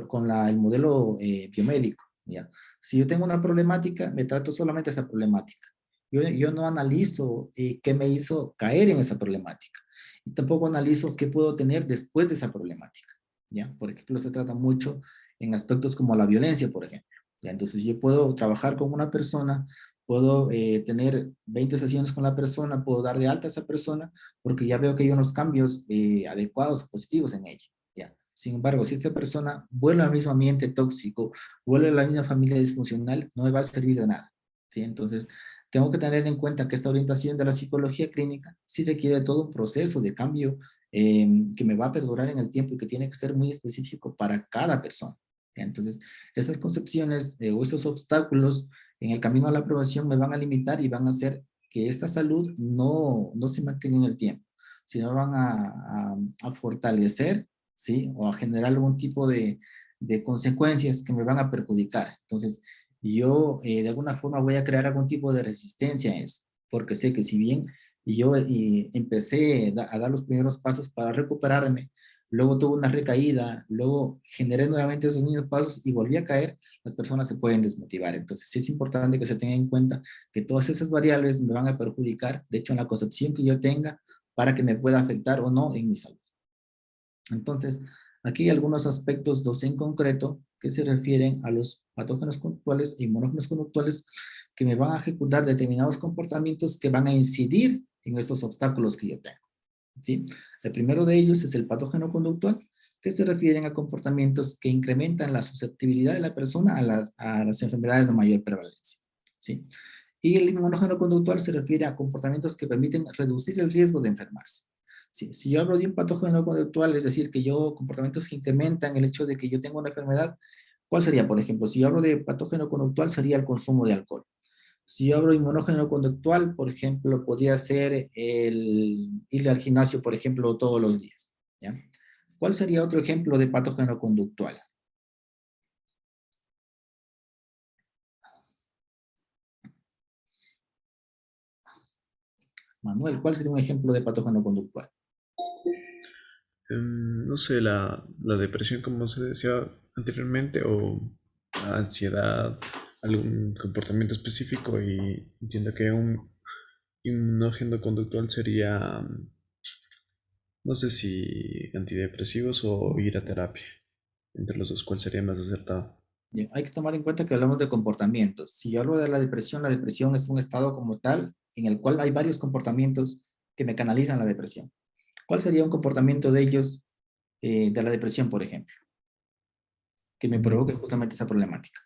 con el modelo biomédico, ¿ya? Si yo tengo una problemática, me trato solamente esa problemática. Yo no analizo qué me hizo caer en esa problemática, y tampoco analizo qué puedo tener después de esa problemática, ¿ya? Por ejemplo, se trata mucho en aspectos como la violencia, por ejemplo, ¿ya? Entonces yo puedo trabajar con una persona, puedo tener 20 sesiones con la persona, puedo dar de alta a esa persona, porque ya veo que hay unos cambios adecuados o positivos en ella, ¿ya? Sin embargo, si esta persona vuelve al mismo ambiente tóxico, vuelve a la misma familia disfuncional, no me va a servir de nada, ¿sí? Entonces, tengo que tener en cuenta que esta orientación de la psicología clínica sí requiere todo un proceso de cambio que me va a perdurar en el tiempo y que tiene que ser muy específico para cada persona. Entonces, estas concepciones o esos obstáculos en el camino a la aprobación me van a limitar y van a hacer que esta salud no se mantenga en el tiempo, sino van a fortalecer, ¿sí? O a generar algún tipo de consecuencias que me van a perjudicar. Entonces, yo de alguna forma voy a crear algún tipo de resistencia a eso, porque sé que si bien y empecé a dar los primeros pasos para recuperarme, luego tuve una recaída, luego generé nuevamente esos mismos pasos y volví a caer, las personas se pueden desmotivar. Entonces sí es importante que se tenga en cuenta que todas esas variables me van a perjudicar, de hecho en la concepción que yo tenga, para que me pueda afectar o no en mi salud. Entonces, aquí hay algunos aspectos, dos en concreto, que se refieren a los patógenos conductuales e inmunógenos conductuales que me van a ejecutar determinados comportamientos que van a incidir en estos obstáculos que yo tengo, ¿sí? El primero de ellos es el patógeno conductual, que se refieren a comportamientos que incrementan la susceptibilidad de la persona a las enfermedades de mayor prevalencia, ¿sí? Y el inmunógeno conductual se refiere a comportamientos que permiten reducir el riesgo de enfermarse. Si yo hablo de un patógeno conductual, es decir, que yo, comportamientos que incrementan el hecho de que yo tengo una enfermedad, ¿cuál sería, por ejemplo? Si yo hablo de patógeno conductual, sería el consumo de alcohol. Si yo hablo de inmunógeno conductual, por ejemplo, podría ser el ir al gimnasio, por ejemplo, todos los días, ¿ya? ¿Cuál sería otro ejemplo de patógeno conductual? Manuel, ¿cuál sería un ejemplo de patógeno conductual? No sé, la depresión, como se decía anteriormente, o la ansiedad, algún comportamiento específico, y entiendo que un inmunógeno conductual sería, no sé si antidepresivos o ir a terapia. Entre los dos, ¿cuál sería más acertado? Bien, hay que tomar en cuenta que hablamos de comportamientos. Si yo hablo de la depresión es un estado como tal en el cual hay varios comportamientos que me canalizan la depresión. ¿Cuál sería un comportamiento de ellos, de la depresión, por ejemplo, que me provoque justamente esa problemática?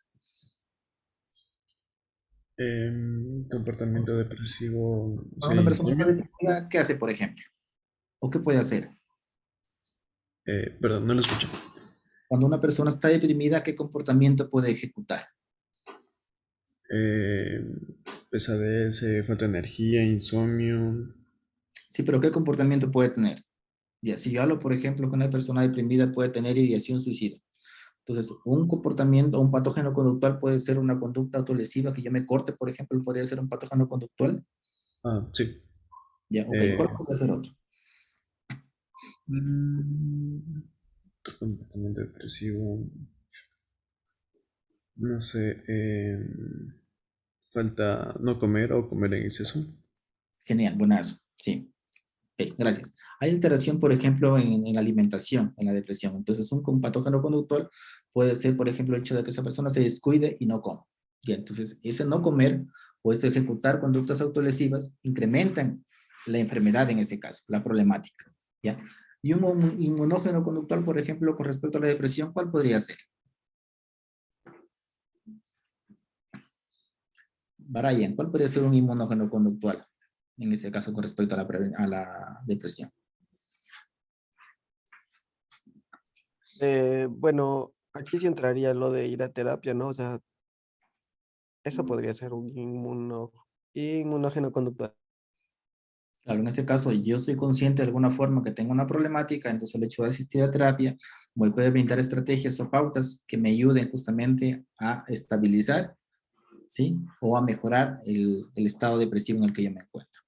Comportamiento depresivo, Cuando una persona está insomnio. deprimida, ¿qué hace, por ejemplo? ¿O qué puede hacer? Perdón, no lo escucho. Cuando una persona está deprimida, ¿qué comportamiento puede ejecutar? Eh, Pesadez, falta de energía, insomnio. Sí, pero ¿qué comportamiento puede tener? Ya, si yo hablo, por ejemplo, que una persona deprimida puede tener ideación suicida. Entonces, un comportamiento, un patógeno conductual puede ser una conducta autolesiva, que yo me corte, por ejemplo, podría ser un patógeno conductual. Ah, sí. Ya, ok, Eh, ¿cuál puede ser otro? mm, Comportamiento depresivo. No sé. Falta no comer o comer en exceso. Genial, buenazo, sí. Ok, gracias. Hay alteración, por ejemplo, en la alimentación, en la depresión. Entonces, un patógeno conductual puede ser, por ejemplo, el hecho de que esa persona se descuide y no coma. Ya, entonces, ese no comer o ese ejecutar conductas autolesivas incrementan la enfermedad en ese caso, la problemática. ¿Ya? Y un inmunógeno conductual, por ejemplo, con respecto a la depresión, ¿cuál podría ser? Brian, ¿cuál podría ser un inmunógeno conductual en ese caso con respecto a la depresión? Bueno, aquí sí entraría lo de ir a terapia, ¿no? O sea, eso podría ser un inmunógeno conductual. Claro, en ese caso yo soy consciente de alguna forma que tengo una problemática, entonces el hecho de asistir a terapia me puede brindar estrategias o pautas que me ayuden justamente a estabilizar, ¿sí? O a mejorar el estado depresivo en el que yo me encuentro.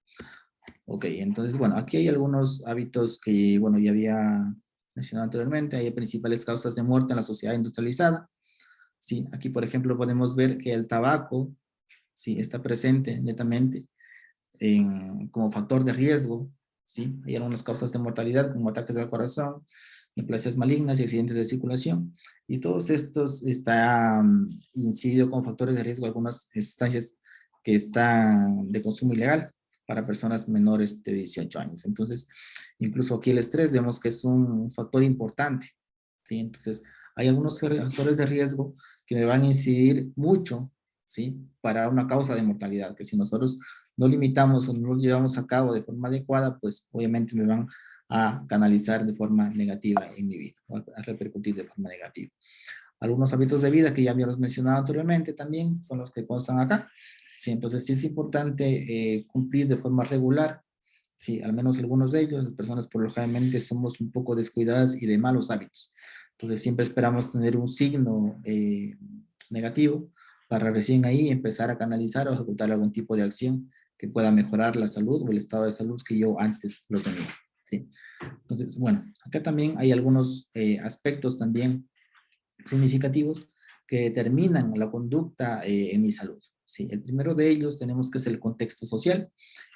Ok, entonces, bueno, aquí hay algunos hábitos que, bueno, ya había mencionado anteriormente. Hay principales causas de muerte en la sociedad industrializada. Sí, aquí, por ejemplo, podemos ver que el tabaco, sí, está presente netamente como factor de riesgo, ¿sí? Hay algunas causas de mortalidad como ataques al corazón, neoplasias malignas y accidentes de circulación. Y todos estos están incidido como factores de riesgo algunas sustancias que están de consumo ilegal para personas menores de 18 años. Entonces, incluso aquí el estrés vemos que es un factor importante, ¿sí? Entonces, hay algunos factores de riesgo que me van a incidir mucho, ¿sí? Para una causa de mortalidad, que si nosotros no limitamos o no lo llevamos a cabo de forma adecuada, pues obviamente me van a canalizar de forma negativa en mi vida, o a repercutir de forma negativa. Algunos hábitos de vida que ya habíamos mencionado anteriormente también son los que constan acá. Sí, entonces sí es importante cumplir de forma regular, sí, al menos algunos de ellos. Las personas por lo generalmente somos un poco descuidadas y de malos hábitos. Entonces siempre esperamos tener un signo negativo para recién ahí empezar a canalizar o ejecutar algún tipo de acción que pueda mejorar la salud o el estado de salud que yo antes lo tenía, ¿sí? Entonces, bueno, acá también hay algunos aspectos también significativos que determinan la conducta en mi salud, ¿sí? El primero de ellos tenemos que es el contexto social.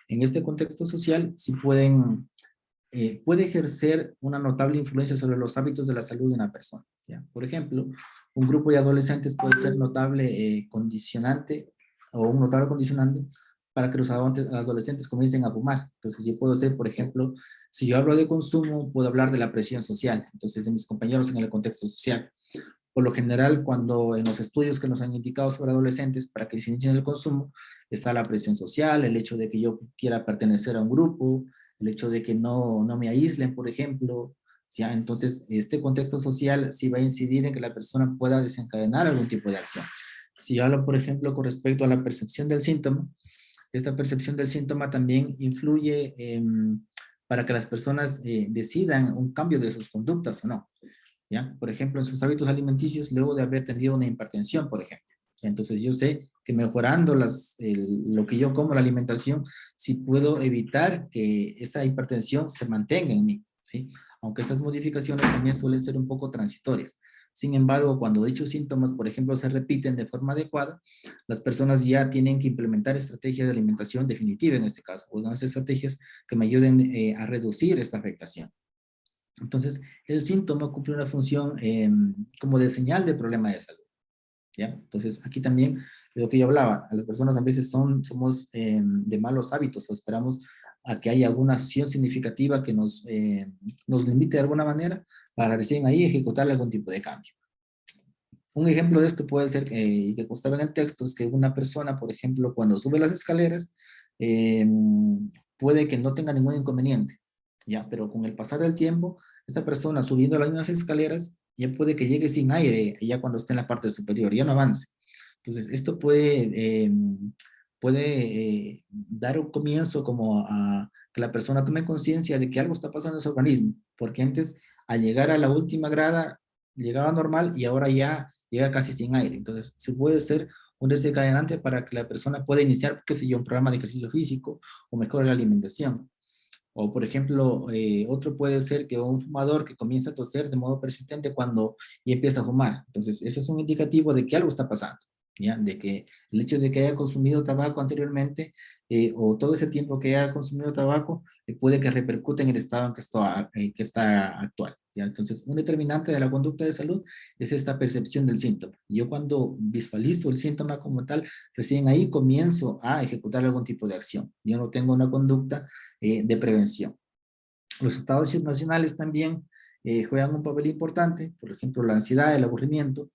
En este contexto social, sí puede ejercer una notable influencia sobre los hábitos de la salud de una persona, ¿ya? Por ejemplo, un grupo de adolescentes puede ser notable condicionante o un notable condicionante para que los adolescentes comiencen a fumar. Entonces, yo puedo ser, por ejemplo, si yo hablo de consumo, puedo hablar de la presión social, entonces de mis compañeros en el contexto social. Por lo general, cuando en los estudios que nos han indicado sobre adolescentes para que se inicien el consumo, está la presión social, el hecho de que yo quiera pertenecer a un grupo, el hecho de que no me aíslen, por ejemplo, ¿sí? Entonces, este contexto social sí va a incidir en que la persona pueda desencadenar algún tipo de acción. Si yo hablo, por ejemplo, con respecto a la percepción del síntoma, esta percepción del síntoma también influye para que las personas decidan un cambio de sus conductas o no, ¿ya? Por ejemplo, en sus hábitos alimenticios, luego de haber tenido una hipertensión, por ejemplo. Entonces, yo sé que mejorando lo que yo como, la alimentación, sí puedo evitar que esa hipertensión se mantenga en mí, ¿sí? Aunque estas modificaciones también suelen ser un poco transitorias. Sin embargo, cuando dichos síntomas, por ejemplo, se repiten de forma adecuada, las personas ya tienen que implementar estrategias de alimentación definitiva en este caso, o unas estrategias que me ayuden a reducir esta afectación. Entonces, el síntoma cumple una función como de señal de problema de salud, ¿ya? Entonces, aquí también, lo que yo hablaba, a las personas a veces somos de malos hábitos o esperamos a que haya alguna acción significativa que nos limite de alguna manera para recién ahí ejecutar algún tipo de cambio. Un ejemplo de esto puede ser, que constaba en el texto, es que una persona, por ejemplo, cuando sube las escaleras, puede que no tenga ningún inconveniente, ¿ya? Pero con el pasar del tiempo, esta persona subiendo las mismas escaleras, ya puede que llegue sin aire, ya cuando esté en la parte superior, ya no avance. Entonces, esto puede dar un comienzo como a que la persona tome conciencia de que algo está pasando en su organismo, porque antes, al llegar a la última grada, llegaba normal y ahora ya llega casi sin aire. Entonces, se puede ser un desencadenante para que la persona pueda iniciar, qué sé yo, un programa de ejercicio físico o mejore la alimentación. O, por ejemplo, otro puede ser que un fumador que comienza a toser de modo persistente cuando ya empieza a fumar. Entonces, eso es un indicativo de que algo está pasando, ¿ya? De que el hecho de que haya consumido tabaco anteriormente o todo ese tiempo que haya consumido tabaco puede que repercute en el estado en que está actual, ¿ya? Entonces, un determinante de la conducta de salud es esta percepción del síntoma. Yo cuando visualizo el síntoma como tal, recién ahí comienzo a ejecutar algún tipo de acción. Yo no tengo una conducta de prevención. Los estados emocionales también juegan un papel importante, por ejemplo, la ansiedad, el aburrimiento,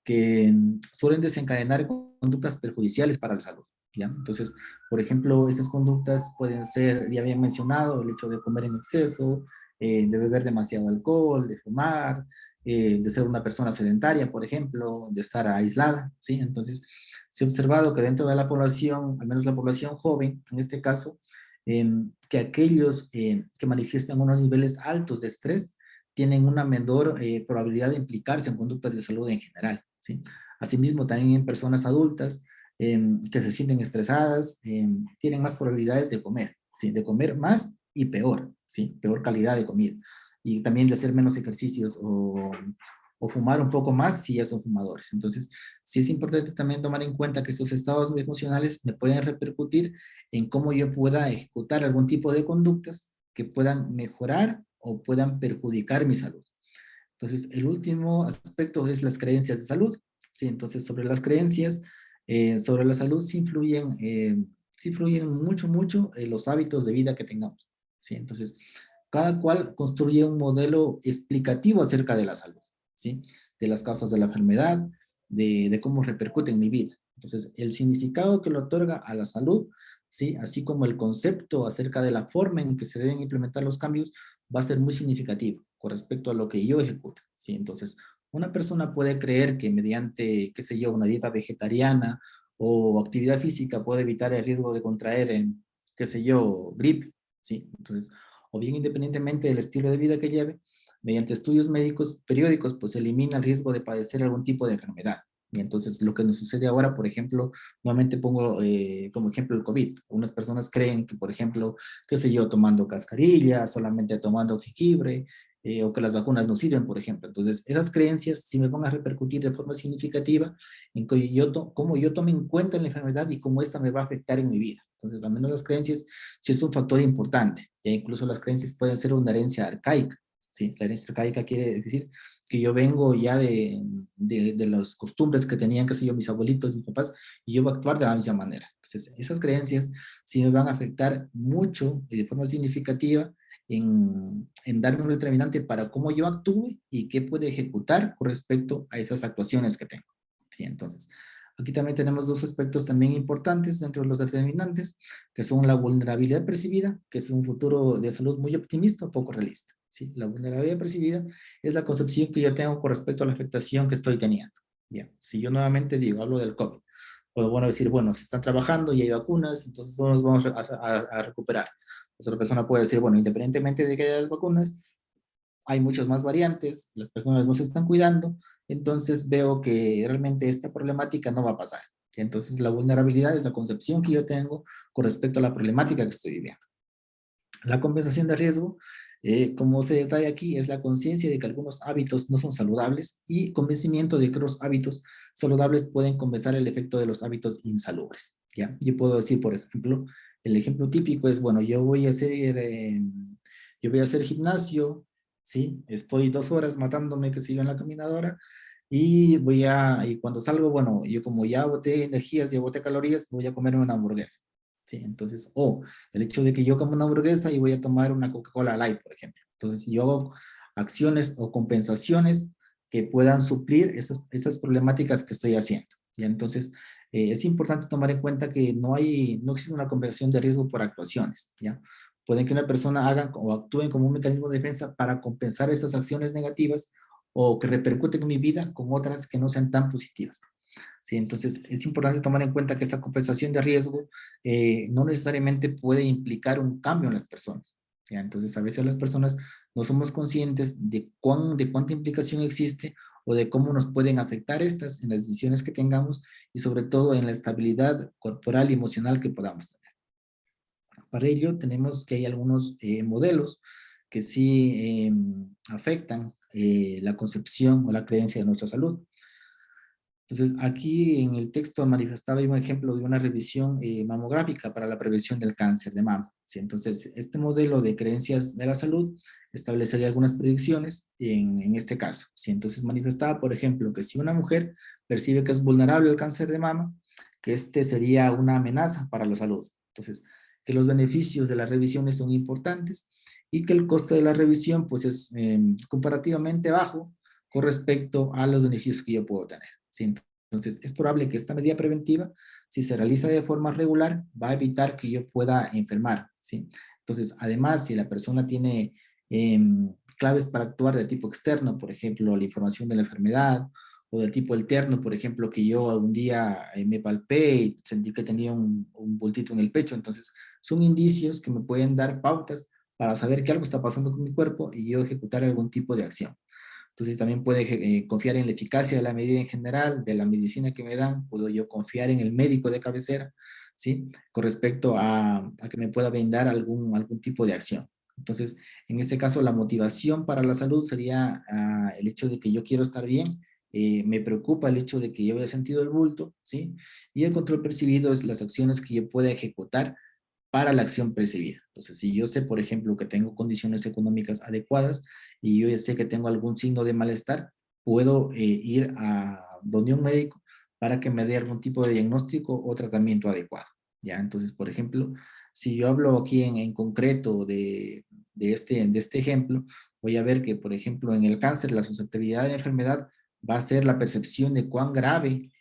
que suelen desencadenar conductas perjudiciales para la salud, ¿ya? Entonces, por ejemplo, estas conductas pueden ser, ya había mencionado, el hecho de comer en exceso, de beber demasiado alcohol, de fumar, de ser una persona sedentaria, por ejemplo, de estar aislada, ¿sí? Entonces, se ha observado que dentro de la población, al menos la población joven, en este caso, que aquellos que manifiestan unos niveles altos de estrés tienen una menor probabilidad de implicarse en conductas de salud en general, ¿sí? Asimismo, también en personas adultas que se sienten estresadas, tienen más probabilidades de comer, ¿sí? De comer más y peor, ¿sí? Peor calidad de comida. Y también de hacer menos ejercicios o fumar un poco más si ya son fumadores. Entonces, sí es importante también tomar en cuenta que estos estados emocionales me pueden repercutir en cómo yo pueda ejecutar algún tipo de conductas que puedan mejorar o puedan perjudicar mi salud. Entonces, el último aspecto es las creencias de salud. Sí, entonces, sobre las creencias, sobre la salud, sí influyen mucho, mucho los hábitos de vida que tengamos. Sí, entonces, cada cual construye un modelo explicativo acerca de la salud, ¿sí? De las causas de la enfermedad, de cómo repercute en mi vida. Entonces, el significado que le otorga a la salud, ¿sí? Así como el concepto acerca de la forma en que se deben implementar los cambios, va a ser muy significativo con respecto a lo que yo ejecuto, ¿sí? Entonces, una persona puede creer que mediante, qué sé yo, una dieta vegetariana o actividad física puede evitar el riesgo de contraer, qué sé yo, gripe, ¿sí? Entonces, o bien independientemente del estilo de vida que lleve, mediante estudios médicos periódicos, pues elimina el riesgo de padecer algún tipo de enfermedad, Y entonces lo que nos sucede ahora, por ejemplo, nuevamente pongo como ejemplo el COVID. Unas personas creen que, por ejemplo, qué sé yo, tomando cascarilla, solamente tomando jengibre, o que las vacunas no sirven, por ejemplo. Entonces, esas creencias sí me van a repercutir de forma significativa en que cómo yo tome en cuenta la enfermedad y cómo esta me va a afectar en mi vida. Entonces, al menos las creencias sí es un factor importante. Ya incluso las creencias pueden ser una herencia arcaica. Sí, la herencia arcaica quiere decir que yo vengo ya de las costumbres que tenían, qué sé yo, mis abuelitos, mis papás, y yo voy a actuar de la misma manera. Entonces, esas creencias sí me van a afectar mucho y de forma significativa en darme un determinante para cómo yo actúe y qué puede ejecutar con respecto a esas actuaciones que tengo. Sí, entonces, aquí también tenemos dos aspectos también importantes dentro de los determinantes, que son la vulnerabilidad percibida, que es un futuro de salud muy optimista o poco realista. ¿Sí? La vulnerabilidad percibida es la concepción que yo tengo con respecto a la afectación que estoy teniendo. ¿Ya? Si yo nuevamente digo, hablo del COVID, pues bueno decir, bueno, se están trabajando y hay vacunas, entonces todos nos vamos a recuperar. Otra persona puede decir, bueno, independientemente de que haya vacunas, hay muchas más variantes, las personas no se están cuidando, entonces veo que realmente esta problemática no va a pasar. Entonces la vulnerabilidad es la concepción que yo tengo con respecto a la problemática que estoy viviendo. La compensación de riesgo, como se detalla aquí, es la conciencia de que algunos hábitos no son saludables y convencimiento de que los hábitos saludables pueden compensar el efecto de los hábitos insalubres. ¿Ya? Yo puedo decir, por ejemplo, el ejemplo típico es, bueno, yo voy a hacer gimnasio, ¿sí? Estoy 2 horas matándome, que sé yo, en la caminadora, y cuando salgo, bueno, yo como ya boté energías, ya boté calorías, voy a comerme una hamburguesa. Sí, entonces, el hecho de que yo como una hamburguesa y voy a tomar una Coca-Cola Light, por ejemplo. Entonces, si yo hago acciones o compensaciones que puedan suplir estas problemáticas que estoy haciendo. ¿Ya? Entonces, es importante tomar en cuenta que no existe una compensación de riesgo por actuaciones. ¿Ya? Pueden que una persona haga o actúen como un mecanismo de defensa para compensar estas acciones negativas o que repercuten en mi vida con otras que no sean tan positivas. Sí, entonces es importante tomar en cuenta que esta compensación de riesgo no necesariamente puede implicar un cambio en las personas. ¿Ya? Entonces a veces las personas no somos conscientes de cuánta implicación existe o de cómo nos pueden afectar estas en las decisiones que tengamos y sobre todo en la estabilidad corporal y emocional que podamos tener. Para ello tenemos que hay algunos modelos que sí afectan la concepción o la creencia de nuestra salud. Entonces, aquí en el texto manifestaba un ejemplo de una revisión mamográfica para la prevención del cáncer de mama. ¿Sí? Entonces, este modelo de creencias de la salud establecería algunas predicciones en este caso. ¿Sí? Entonces, manifestaba, por ejemplo, que si una mujer percibe que es vulnerable al cáncer de mama, que este sería una amenaza para la salud. Entonces, que los beneficios de las revisiones son importantes y que el coste de la revisión pues es comparativamente bajo con respecto a los beneficios que yo puedo tener. ¿Sí? Entonces, es probable que esta medida preventiva, si se realiza de forma regular, va a evitar que yo pueda enfermar. ¿Sí? Entonces, además, si la persona tiene claves para actuar de tipo externo, por ejemplo, la información de la enfermedad, o de tipo alterno, por ejemplo, que yo un día me palpé y sentí que tenía un bultito en el pecho, entonces son indicios que me pueden dar pautas para saber que algo está pasando con mi cuerpo y yo ejecutar algún tipo de acción. Entonces también puede confiar en la eficacia de la medida en general, de la medicina que me dan, puedo yo confiar en el médico de cabecera, ¿sí? Con respecto a que me pueda brindar algún tipo de acción. Entonces, en este caso, la motivación para la salud sería el hecho de que yo quiero estar bien, me preocupa el hecho de que yo haya sentido el bulto, ¿sí? Y el control percibido es las acciones que yo pueda ejecutar para la acción percibida. Entonces, si yo sé, por ejemplo, que tengo condiciones económicas adecuadas y yo ya sé que tengo algún signo de malestar, puedo ir a donde un médico para que me dé algún tipo de diagnóstico o tratamiento adecuado. ¿Ya? Entonces, por ejemplo, si yo hablo aquí en concreto de este ejemplo, voy a ver que, por ejemplo, en el cáncer, la susceptibilidad de la enfermedad va a ser la percepción de cuán grave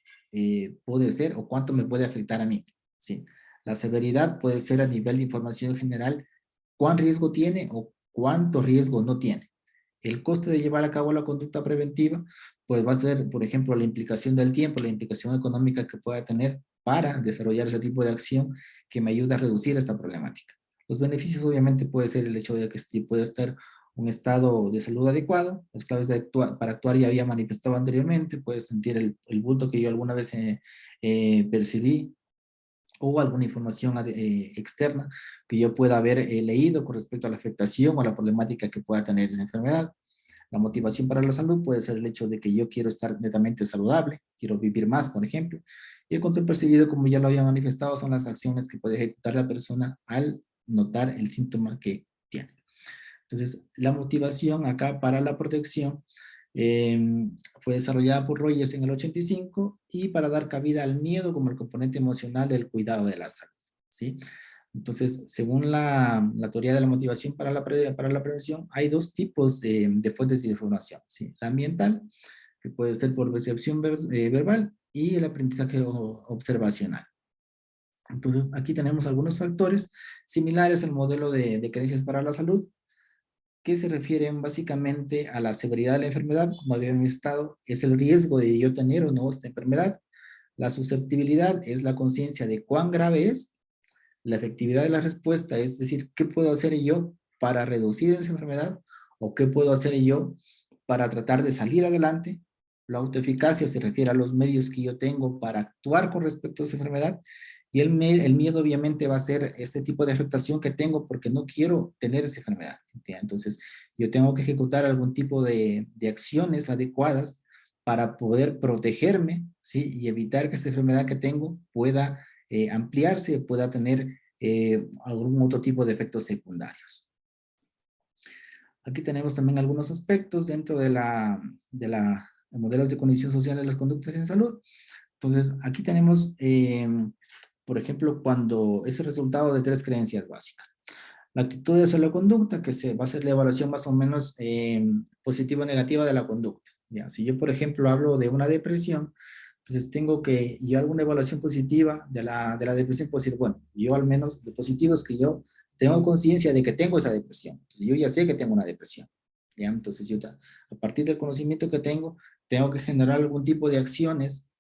puede ser o cuánto me puede afectar a mí. ¿Sí? La severidad puede ser a nivel de información general, cuán riesgo tiene o cuánto riesgo no tiene. El coste de llevar a cabo la conducta preventiva, pues va a ser, por ejemplo, la implicación del tiempo, la implicación económica que pueda tener para desarrollar ese tipo de acción que me ayuda a reducir esta problemática. Los beneficios obviamente puede ser el hecho de que pueda estar un estado de salud adecuado. Las claves para actuar ya había manifestado anteriormente. Puedes sentir el bulto que yo alguna vez percibí, o alguna información externa que yo pueda haber leído con respecto a la afectación o la problemática que pueda tener esa enfermedad. La motivación para la salud puede ser el hecho de que yo quiero estar netamente saludable, quiero vivir más, por ejemplo. Y el control percibido, como ya lo había manifestado, son las acciones que puede ejecutar la persona al notar el síntoma que tiene. Entonces, la motivación acá para la protección fue desarrollada por Rogers en el 85 y para dar cabida al miedo como el componente emocional del cuidado de la salud, ¿sí? Entonces, según la teoría de la motivación para la prevención, hay dos tipos de fuentes de información, ¿sí? La ambiental, que puede ser por percepción verbal, y el aprendizaje observacional. Entonces, aquí tenemos algunos factores similares al modelo de creencias para la salud, que se refieren básicamente a la severidad de la enfermedad, como había estado, es el riesgo de yo tener o no esta enfermedad. La susceptibilidad es la conciencia de cuán grave es. La efectividad de la respuesta, es decir, ¿qué puedo hacer yo para reducir esa enfermedad? ¿O qué puedo hacer yo para tratar de salir adelante? La autoeficacia se refiere a los medios que yo tengo para actuar con respecto a esa enfermedad. Y el miedo obviamente va a ser este tipo de afectación que tengo porque no quiero tener esa enfermedad. Entonces, yo tengo que ejecutar algún tipo de acciones adecuadas para poder protegerme, ¿sí? Y evitar que esa enfermedad que tengo pueda ampliarse, pueda tener algún otro tipo de efectos secundarios. Aquí tenemos también algunos aspectos dentro de modelos de condición social de las conductas en salud. Entonces, aquí tenemos, por ejemplo, cuando es el resultado de 3 creencias básicas. La actitud de hacer la conducta, que va a ser la evaluación más o menos positiva o negativa de la conducta. ¿Ya? Si yo, por ejemplo, hablo de una depresión, entonces tengo que, yo hago una evaluación positiva de la depresión, puedo decir, bueno, yo al menos, de positivo es que yo tengo conciencia de que tengo esa depresión. Entonces yo ya sé que tengo una depresión. ¿Ya? Entonces yo, a partir del conocimiento que tengo que generar algún tipo de acciones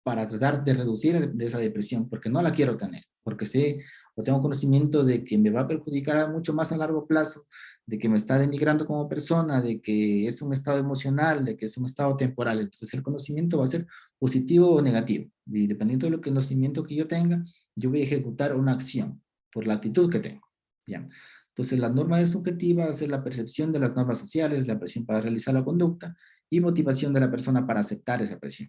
para tratar de reducir de esa depresión, porque no la quiero tener, porque sé o tengo conocimiento de que me va a perjudicar mucho más a largo plazo, de que me está denigrando como persona, de que es un estado emocional, de que es un estado temporal. Entonces el conocimiento va a ser positivo o negativo. Y dependiendo del conocimiento que yo tenga, yo voy a ejecutar una acción por la actitud que tengo. ¿Ya? Entonces la norma es subjetiva, va a ser la percepción de las normas sociales, la presión para realizar la conducta y motivación de la persona para aceptar esa presión.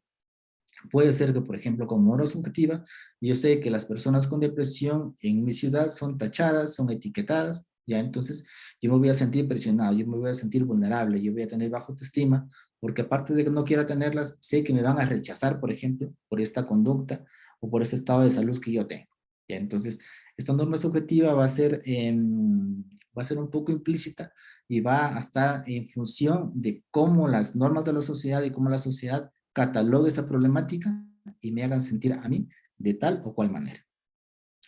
Puede ser que, por ejemplo, como norma subjetiva, yo sé que las personas con depresión en mi ciudad son tachadas, son etiquetadas, ya entonces yo me voy a sentir presionado, yo me voy a sentir vulnerable, yo voy a tener baja autoestima, porque aparte de que no quiera tenerlas, sé que me van a rechazar, por ejemplo, por esta conducta o por ese estado de salud que yo tengo. Ya entonces, esta norma subjetiva va a ser un poco implícita y va a estar en función de cómo las normas de la sociedad y cómo la sociedad catalogue esa problemática y me hagan sentir a mí de tal o cual manera.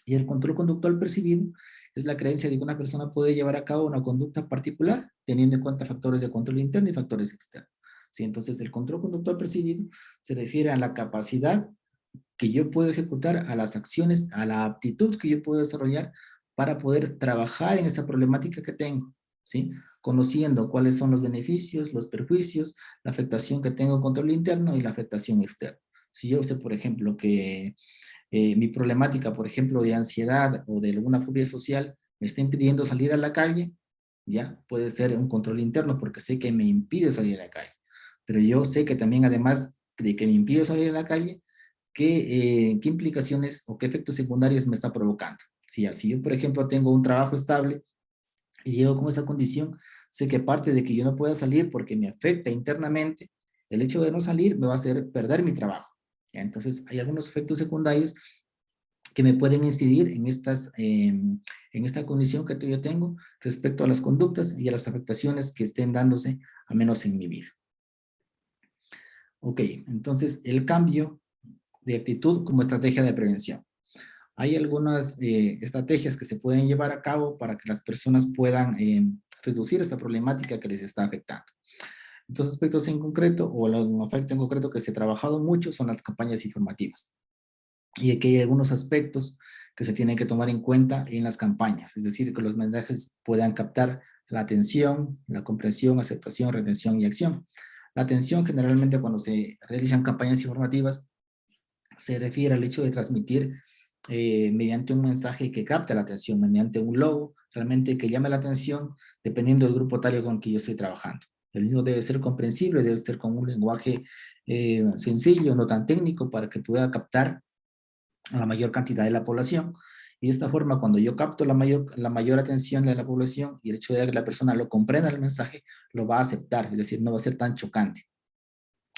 Y el control conductual percibido es la creencia de que una persona puede llevar a cabo una conducta particular teniendo en cuenta factores de control interno y factores externos. ¿Sí? Entonces, el control conductual percibido se refiere a la capacidad que yo puedo ejecutar, a las acciones, a la aptitud que yo puedo desarrollar para poder trabajar en esa problemática que tengo, ¿sí? Conociendo cuáles son los beneficios, los perjuicios, la afectación que tengo en control interno y la afectación externa. Si yo sé, por ejemplo, que mi problemática, por ejemplo, de ansiedad o de alguna fobia social me está impidiendo salir a la calle, ya puede ser un control interno porque sé que me impide salir a la calle. Pero yo sé que también, además de que me impide salir a la calle, qué implicaciones o qué efectos secundarios me está provocando. Si yo, por ejemplo, tengo un trabajo estable y llego con esa condición, sé que aparte de que yo no pueda salir porque me afecta internamente, el hecho de no salir me va a hacer perder mi trabajo. ¿Ya? Entonces, hay algunos efectos secundarios que me pueden incidir en esta condición que yo tengo respecto a las conductas y a las afectaciones que estén dándose, a menos en mi vida. Ok, entonces el cambio de actitud como estrategia de prevención. Hay algunas estrategias que se pueden llevar a cabo para que las personas puedan reducir esta problemática que les está afectando. Estos aspectos en concreto, o un aspecto en concreto que se ha trabajado mucho, son las campañas informativas. Y aquí hay algunos aspectos que se tienen que tomar en cuenta en las campañas, es decir, que los mensajes puedan captar la atención, la comprensión, aceptación, retención y acción. La atención generalmente cuando se realizan campañas informativas se refiere al hecho de transmitir mediante un mensaje que capte la atención, mediante un logo, realmente que llame la atención dependiendo del grupo etario con que yo estoy trabajando. El mismo debe ser comprensible, debe ser con un lenguaje sencillo, no tan técnico, para que pueda captar a la mayor cantidad de la población. Y de esta forma, cuando yo capto la mayor atención de la población y el hecho de que la persona lo comprenda el mensaje, lo va a aceptar, es decir, no va a ser tan chocante.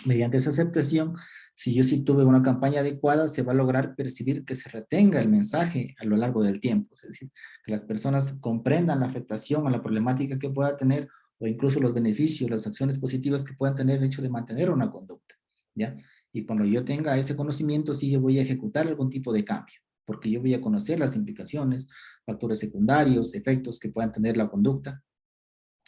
Mediante esa aceptación, si yo sí tuve una campaña adecuada, se va a lograr percibir que se retenga el mensaje a lo largo del tiempo. Es decir, que las personas comprendan la afectación o la problemática que pueda tener o incluso los beneficios, las acciones positivas que puedan tener el hecho de mantener una conducta, ¿ya? Y cuando yo tenga ese conocimiento, sí yo voy a ejecutar algún tipo de cambio, porque yo voy a conocer las implicaciones, factores secundarios, efectos que puedan tener la conducta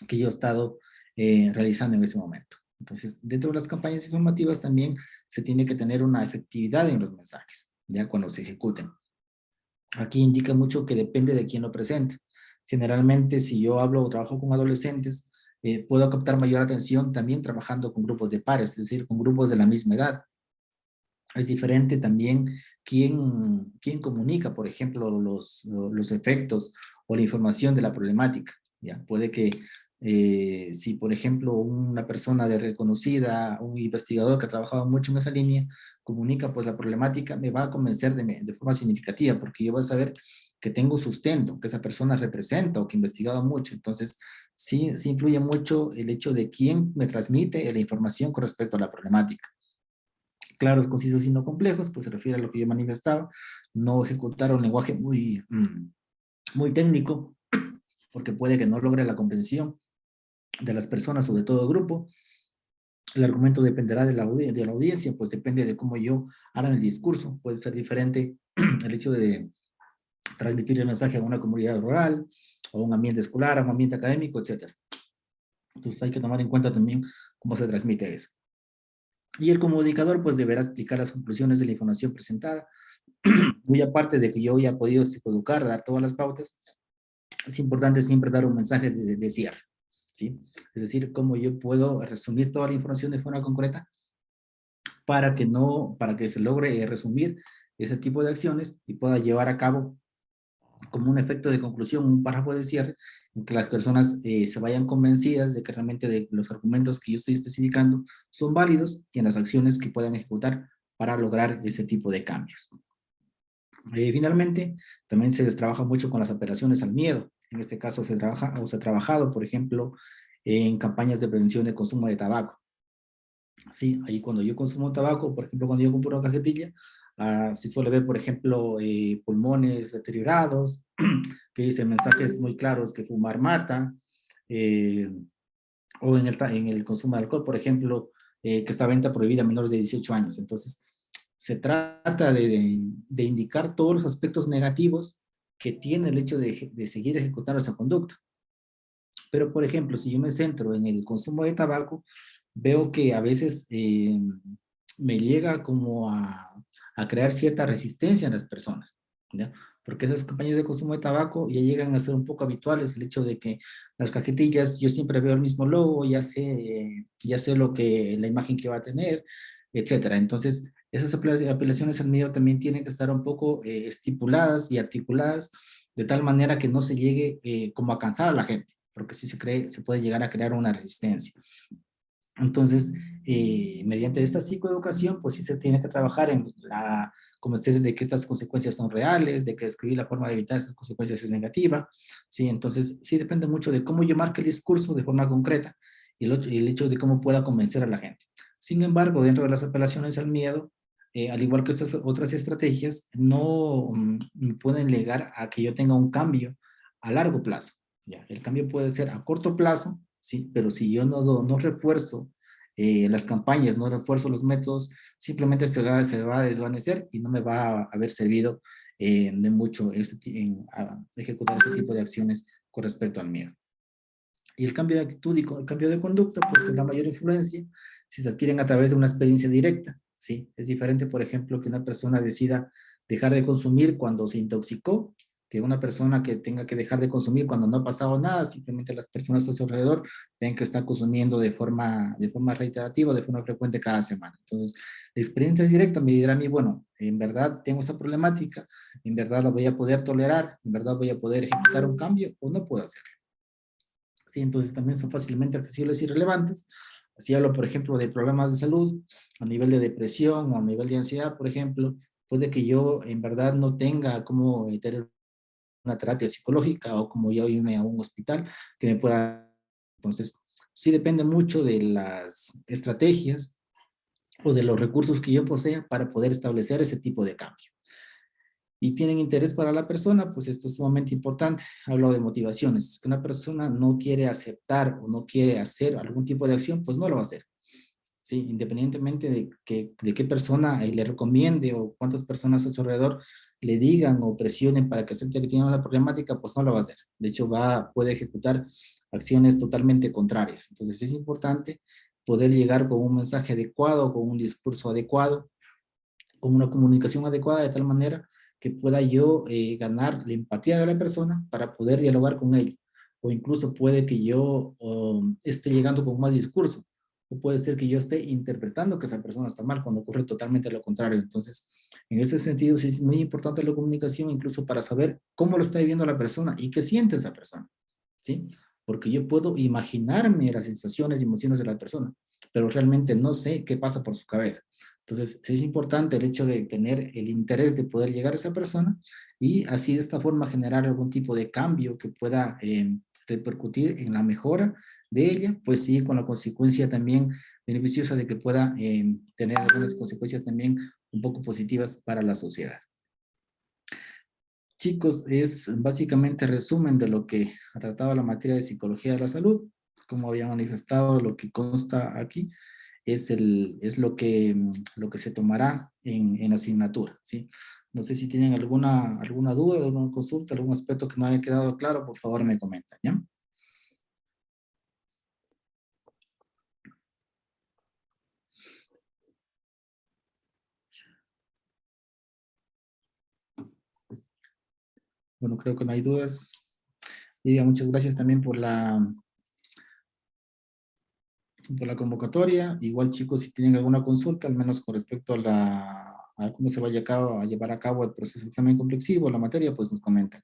que yo he estado realizando en ese momento. Entonces, dentro de las campañas informativas también se tiene que tener una efectividad en los mensajes, ya cuando se ejecuten. Aquí indica mucho que depende de quién lo presenta. Generalmente, si yo hablo o trabajo con adolescentes, puedo captar mayor atención también trabajando con grupos de pares, es decir, con grupos de la misma edad. Es diferente también quién comunica, por ejemplo, los efectos o la información de la problemática. ¿Ya? Puede que si, por ejemplo, una persona de reconocida, un investigador que ha trabajado mucho en esa línea, comunica pues la problemática, me va a convencer de forma significativa, porque yo voy a saber que tengo sustento, que esa persona representa o que ha investigado mucho. Entonces, sí influye mucho el hecho de quién me transmite la información con respecto a la problemática. Claros, concisos y no complejos, pues se refiere a lo que yo manifestaba, no ejecutar un lenguaje muy técnico, porque puede que no logre la comprensión de las personas o de todo el grupo. El argumento dependerá de la audiencia, pues depende de cómo yo haga el discurso. Puede ser diferente el hecho de transmitir el mensaje a una comunidad rural, a un ambiente escolar, a un ambiente académico, etc. Entonces hay que tomar en cuenta también cómo se transmite eso. Y el comunicador pues deberá explicar las conclusiones de la información presentada. Muy aparte de que yo ya he podido psicoeducar, dar todas las pautas, es importante siempre dar un mensaje de cierre, ¿sí? Es decir, cómo yo puedo resumir toda la información de forma concreta para que se logre resumir ese tipo de acciones y pueda llevar a cabo como un efecto de conclusión, un párrafo de cierre, en que las personas se vayan convencidas de que realmente de los argumentos que yo estoy especificando son válidos y en las acciones que puedan ejecutar para lograr ese tipo de cambios. Finalmente, también se trabaja mucho con las apelaciones al miedo. En este caso se ha trabajado, por ejemplo, en campañas de prevención de consumo de tabaco. Sí, ahí cuando yo consumo tabaco, por ejemplo, cuando yo compro una cajetilla, se suele ver, por ejemplo, pulmones deteriorados, que dicen mensajes muy claros que fumar mata, o en el consumo de alcohol, por ejemplo, que está venta prohibida a menores de 18 años. Entonces, se trata de indicar todos los aspectos negativos que tiene el hecho de seguir ejecutando esa conducta. Pero, por ejemplo, si yo me centro en el consumo de tabaco, veo que a veces me llega como a crear cierta resistencia en las personas, ¿ya? Porque esas campañas de consumo de tabaco ya llegan a ser un poco habituales, el hecho de que las cajetillas, yo siempre veo el mismo logo, ya sé la imagen que va a tener, etcétera. Entonces, esas apelaciones al miedo también tienen que estar un poco estipuladas y articuladas de tal manera que no se llegue como a cansar a la gente, porque si se puede llegar a crear una resistencia. Entonces, mediante esta psicoeducación, pues sí se tiene que trabajar en la convencer de que estas consecuencias son reales, de que describir la forma de evitar esas consecuencias es negativa, ¿sí? Entonces, sí depende mucho de cómo yo marque el discurso de forma concreta y el hecho de cómo pueda convencer a la gente. Sin embargo, dentro de las apelaciones al miedo, al igual que estas otras estrategias, no me pueden llegar a que yo tenga un cambio a largo plazo, ¿ya? El cambio puede ser a corto plazo, ¿sí? Pero si yo no refuerzo las campañas, no refuerzo los métodos, simplemente se va a desvanecer y no me va a haber servido de mucho ejecutar este tipo de acciones con respecto al miedo. Y el cambio de actitud y el cambio de conducta, pues es la mayor influencia si se adquieren a través de una experiencia directa, ¿sí? Es diferente, por ejemplo, que una persona decida dejar de consumir cuando se intoxicó, que una persona que tenga que dejar de consumir cuando no ha pasado nada, simplemente las personas a su alrededor ven que está consumiendo de forma reiterativa, de forma frecuente cada semana. Entonces, la experiencia directa me dirá a mí, bueno, en verdad tengo esa problemática, en verdad la voy a poder tolerar, en verdad voy a poder ejecutar un cambio o no puedo hacerlo. Sí, entonces también son fácilmente accesibles y relevantes. Si hablo, por ejemplo, de problemas de salud, a nivel de depresión o a nivel de ansiedad, por ejemplo, puede que yo en verdad no tenga como tener una terapia psicológica o como yo irme a un hospital que me pueda. Entonces, sí depende mucho de las estrategias o de los recursos que yo posea para poder establecer ese tipo de cambio. Y tienen interés para la persona, pues esto es sumamente importante. Hablo de motivaciones. Es que una persona no quiere aceptar o no quiere hacer algún tipo de acción, pues no lo va a hacer. Sí, independientemente de qué persona le recomiende o cuántas personas a su alrededor le digan o presionen para que acepte que tiene una problemática, pues no lo va a hacer. De hecho, puede ejecutar acciones totalmente contrarias. Entonces es importante poder llegar con un mensaje adecuado, con un discurso adecuado, con una comunicación adecuada de tal manera que pueda yo ganar la empatía de la persona para poder dialogar con ella. O incluso puede que yo esté llegando con más discurso. O puede ser que yo esté interpretando que esa persona está mal cuando ocurre totalmente lo contrario. Entonces, en ese sentido, sí es muy importante la comunicación, incluso para saber cómo lo está viviendo la persona y qué siente esa persona. ¿Sí? Porque yo puedo imaginarme las sensaciones y emociones de la persona, pero realmente no sé qué pasa por su cabeza. Entonces, es importante el hecho de tener el interés de poder llegar a esa persona y así de esta forma generar algún tipo de cambio que pueda repercutir en la mejora de ella, pues sí, con la consecuencia también beneficiosa de que pueda tener algunas consecuencias también un poco positivas para la sociedad. Chicos, es básicamente resumen de lo que ha tratado la materia de psicología de la salud. Como había manifestado, lo que consta aquí es lo que se tomará en asignatura, ¿sí? No sé si tienen alguna duda, alguna consulta, algún aspecto que no haya quedado claro, por favor me comentan, ¿ya? Bueno, creo que no hay dudas. Y muchas gracias también por la convocatoria. Igual, chicos, si tienen alguna consulta, al menos con respecto a cómo se vaya a llevar a cabo el proceso de examen complexivo, la materia, pues nos comentan.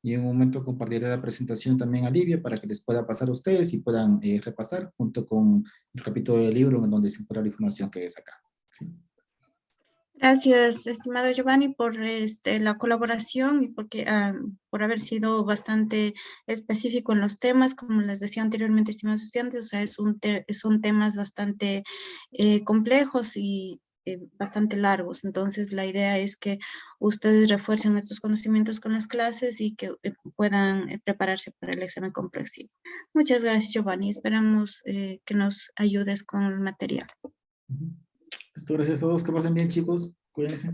Y en un momento compartiré la presentación también a Livia para que les pueda pasar a ustedes y puedan repasar junto con el capítulo del libro en donde se encuentra la información que es acá. ¿Sí? Gracias, estimado Giovanni, por la colaboración y por haber sido bastante específico en los temas. Como les decía anteriormente, estimados estudiantes, o sea, son temas bastante complejos y bastante largos. Entonces, la idea es que ustedes refuercen estos conocimientos con las clases y que puedan prepararse para el examen complexivo. Muchas gracias, Giovanni. Esperamos que nos ayudes con el material. Esto, gracias a todos. Que pasen bien, chicos. Cuídense.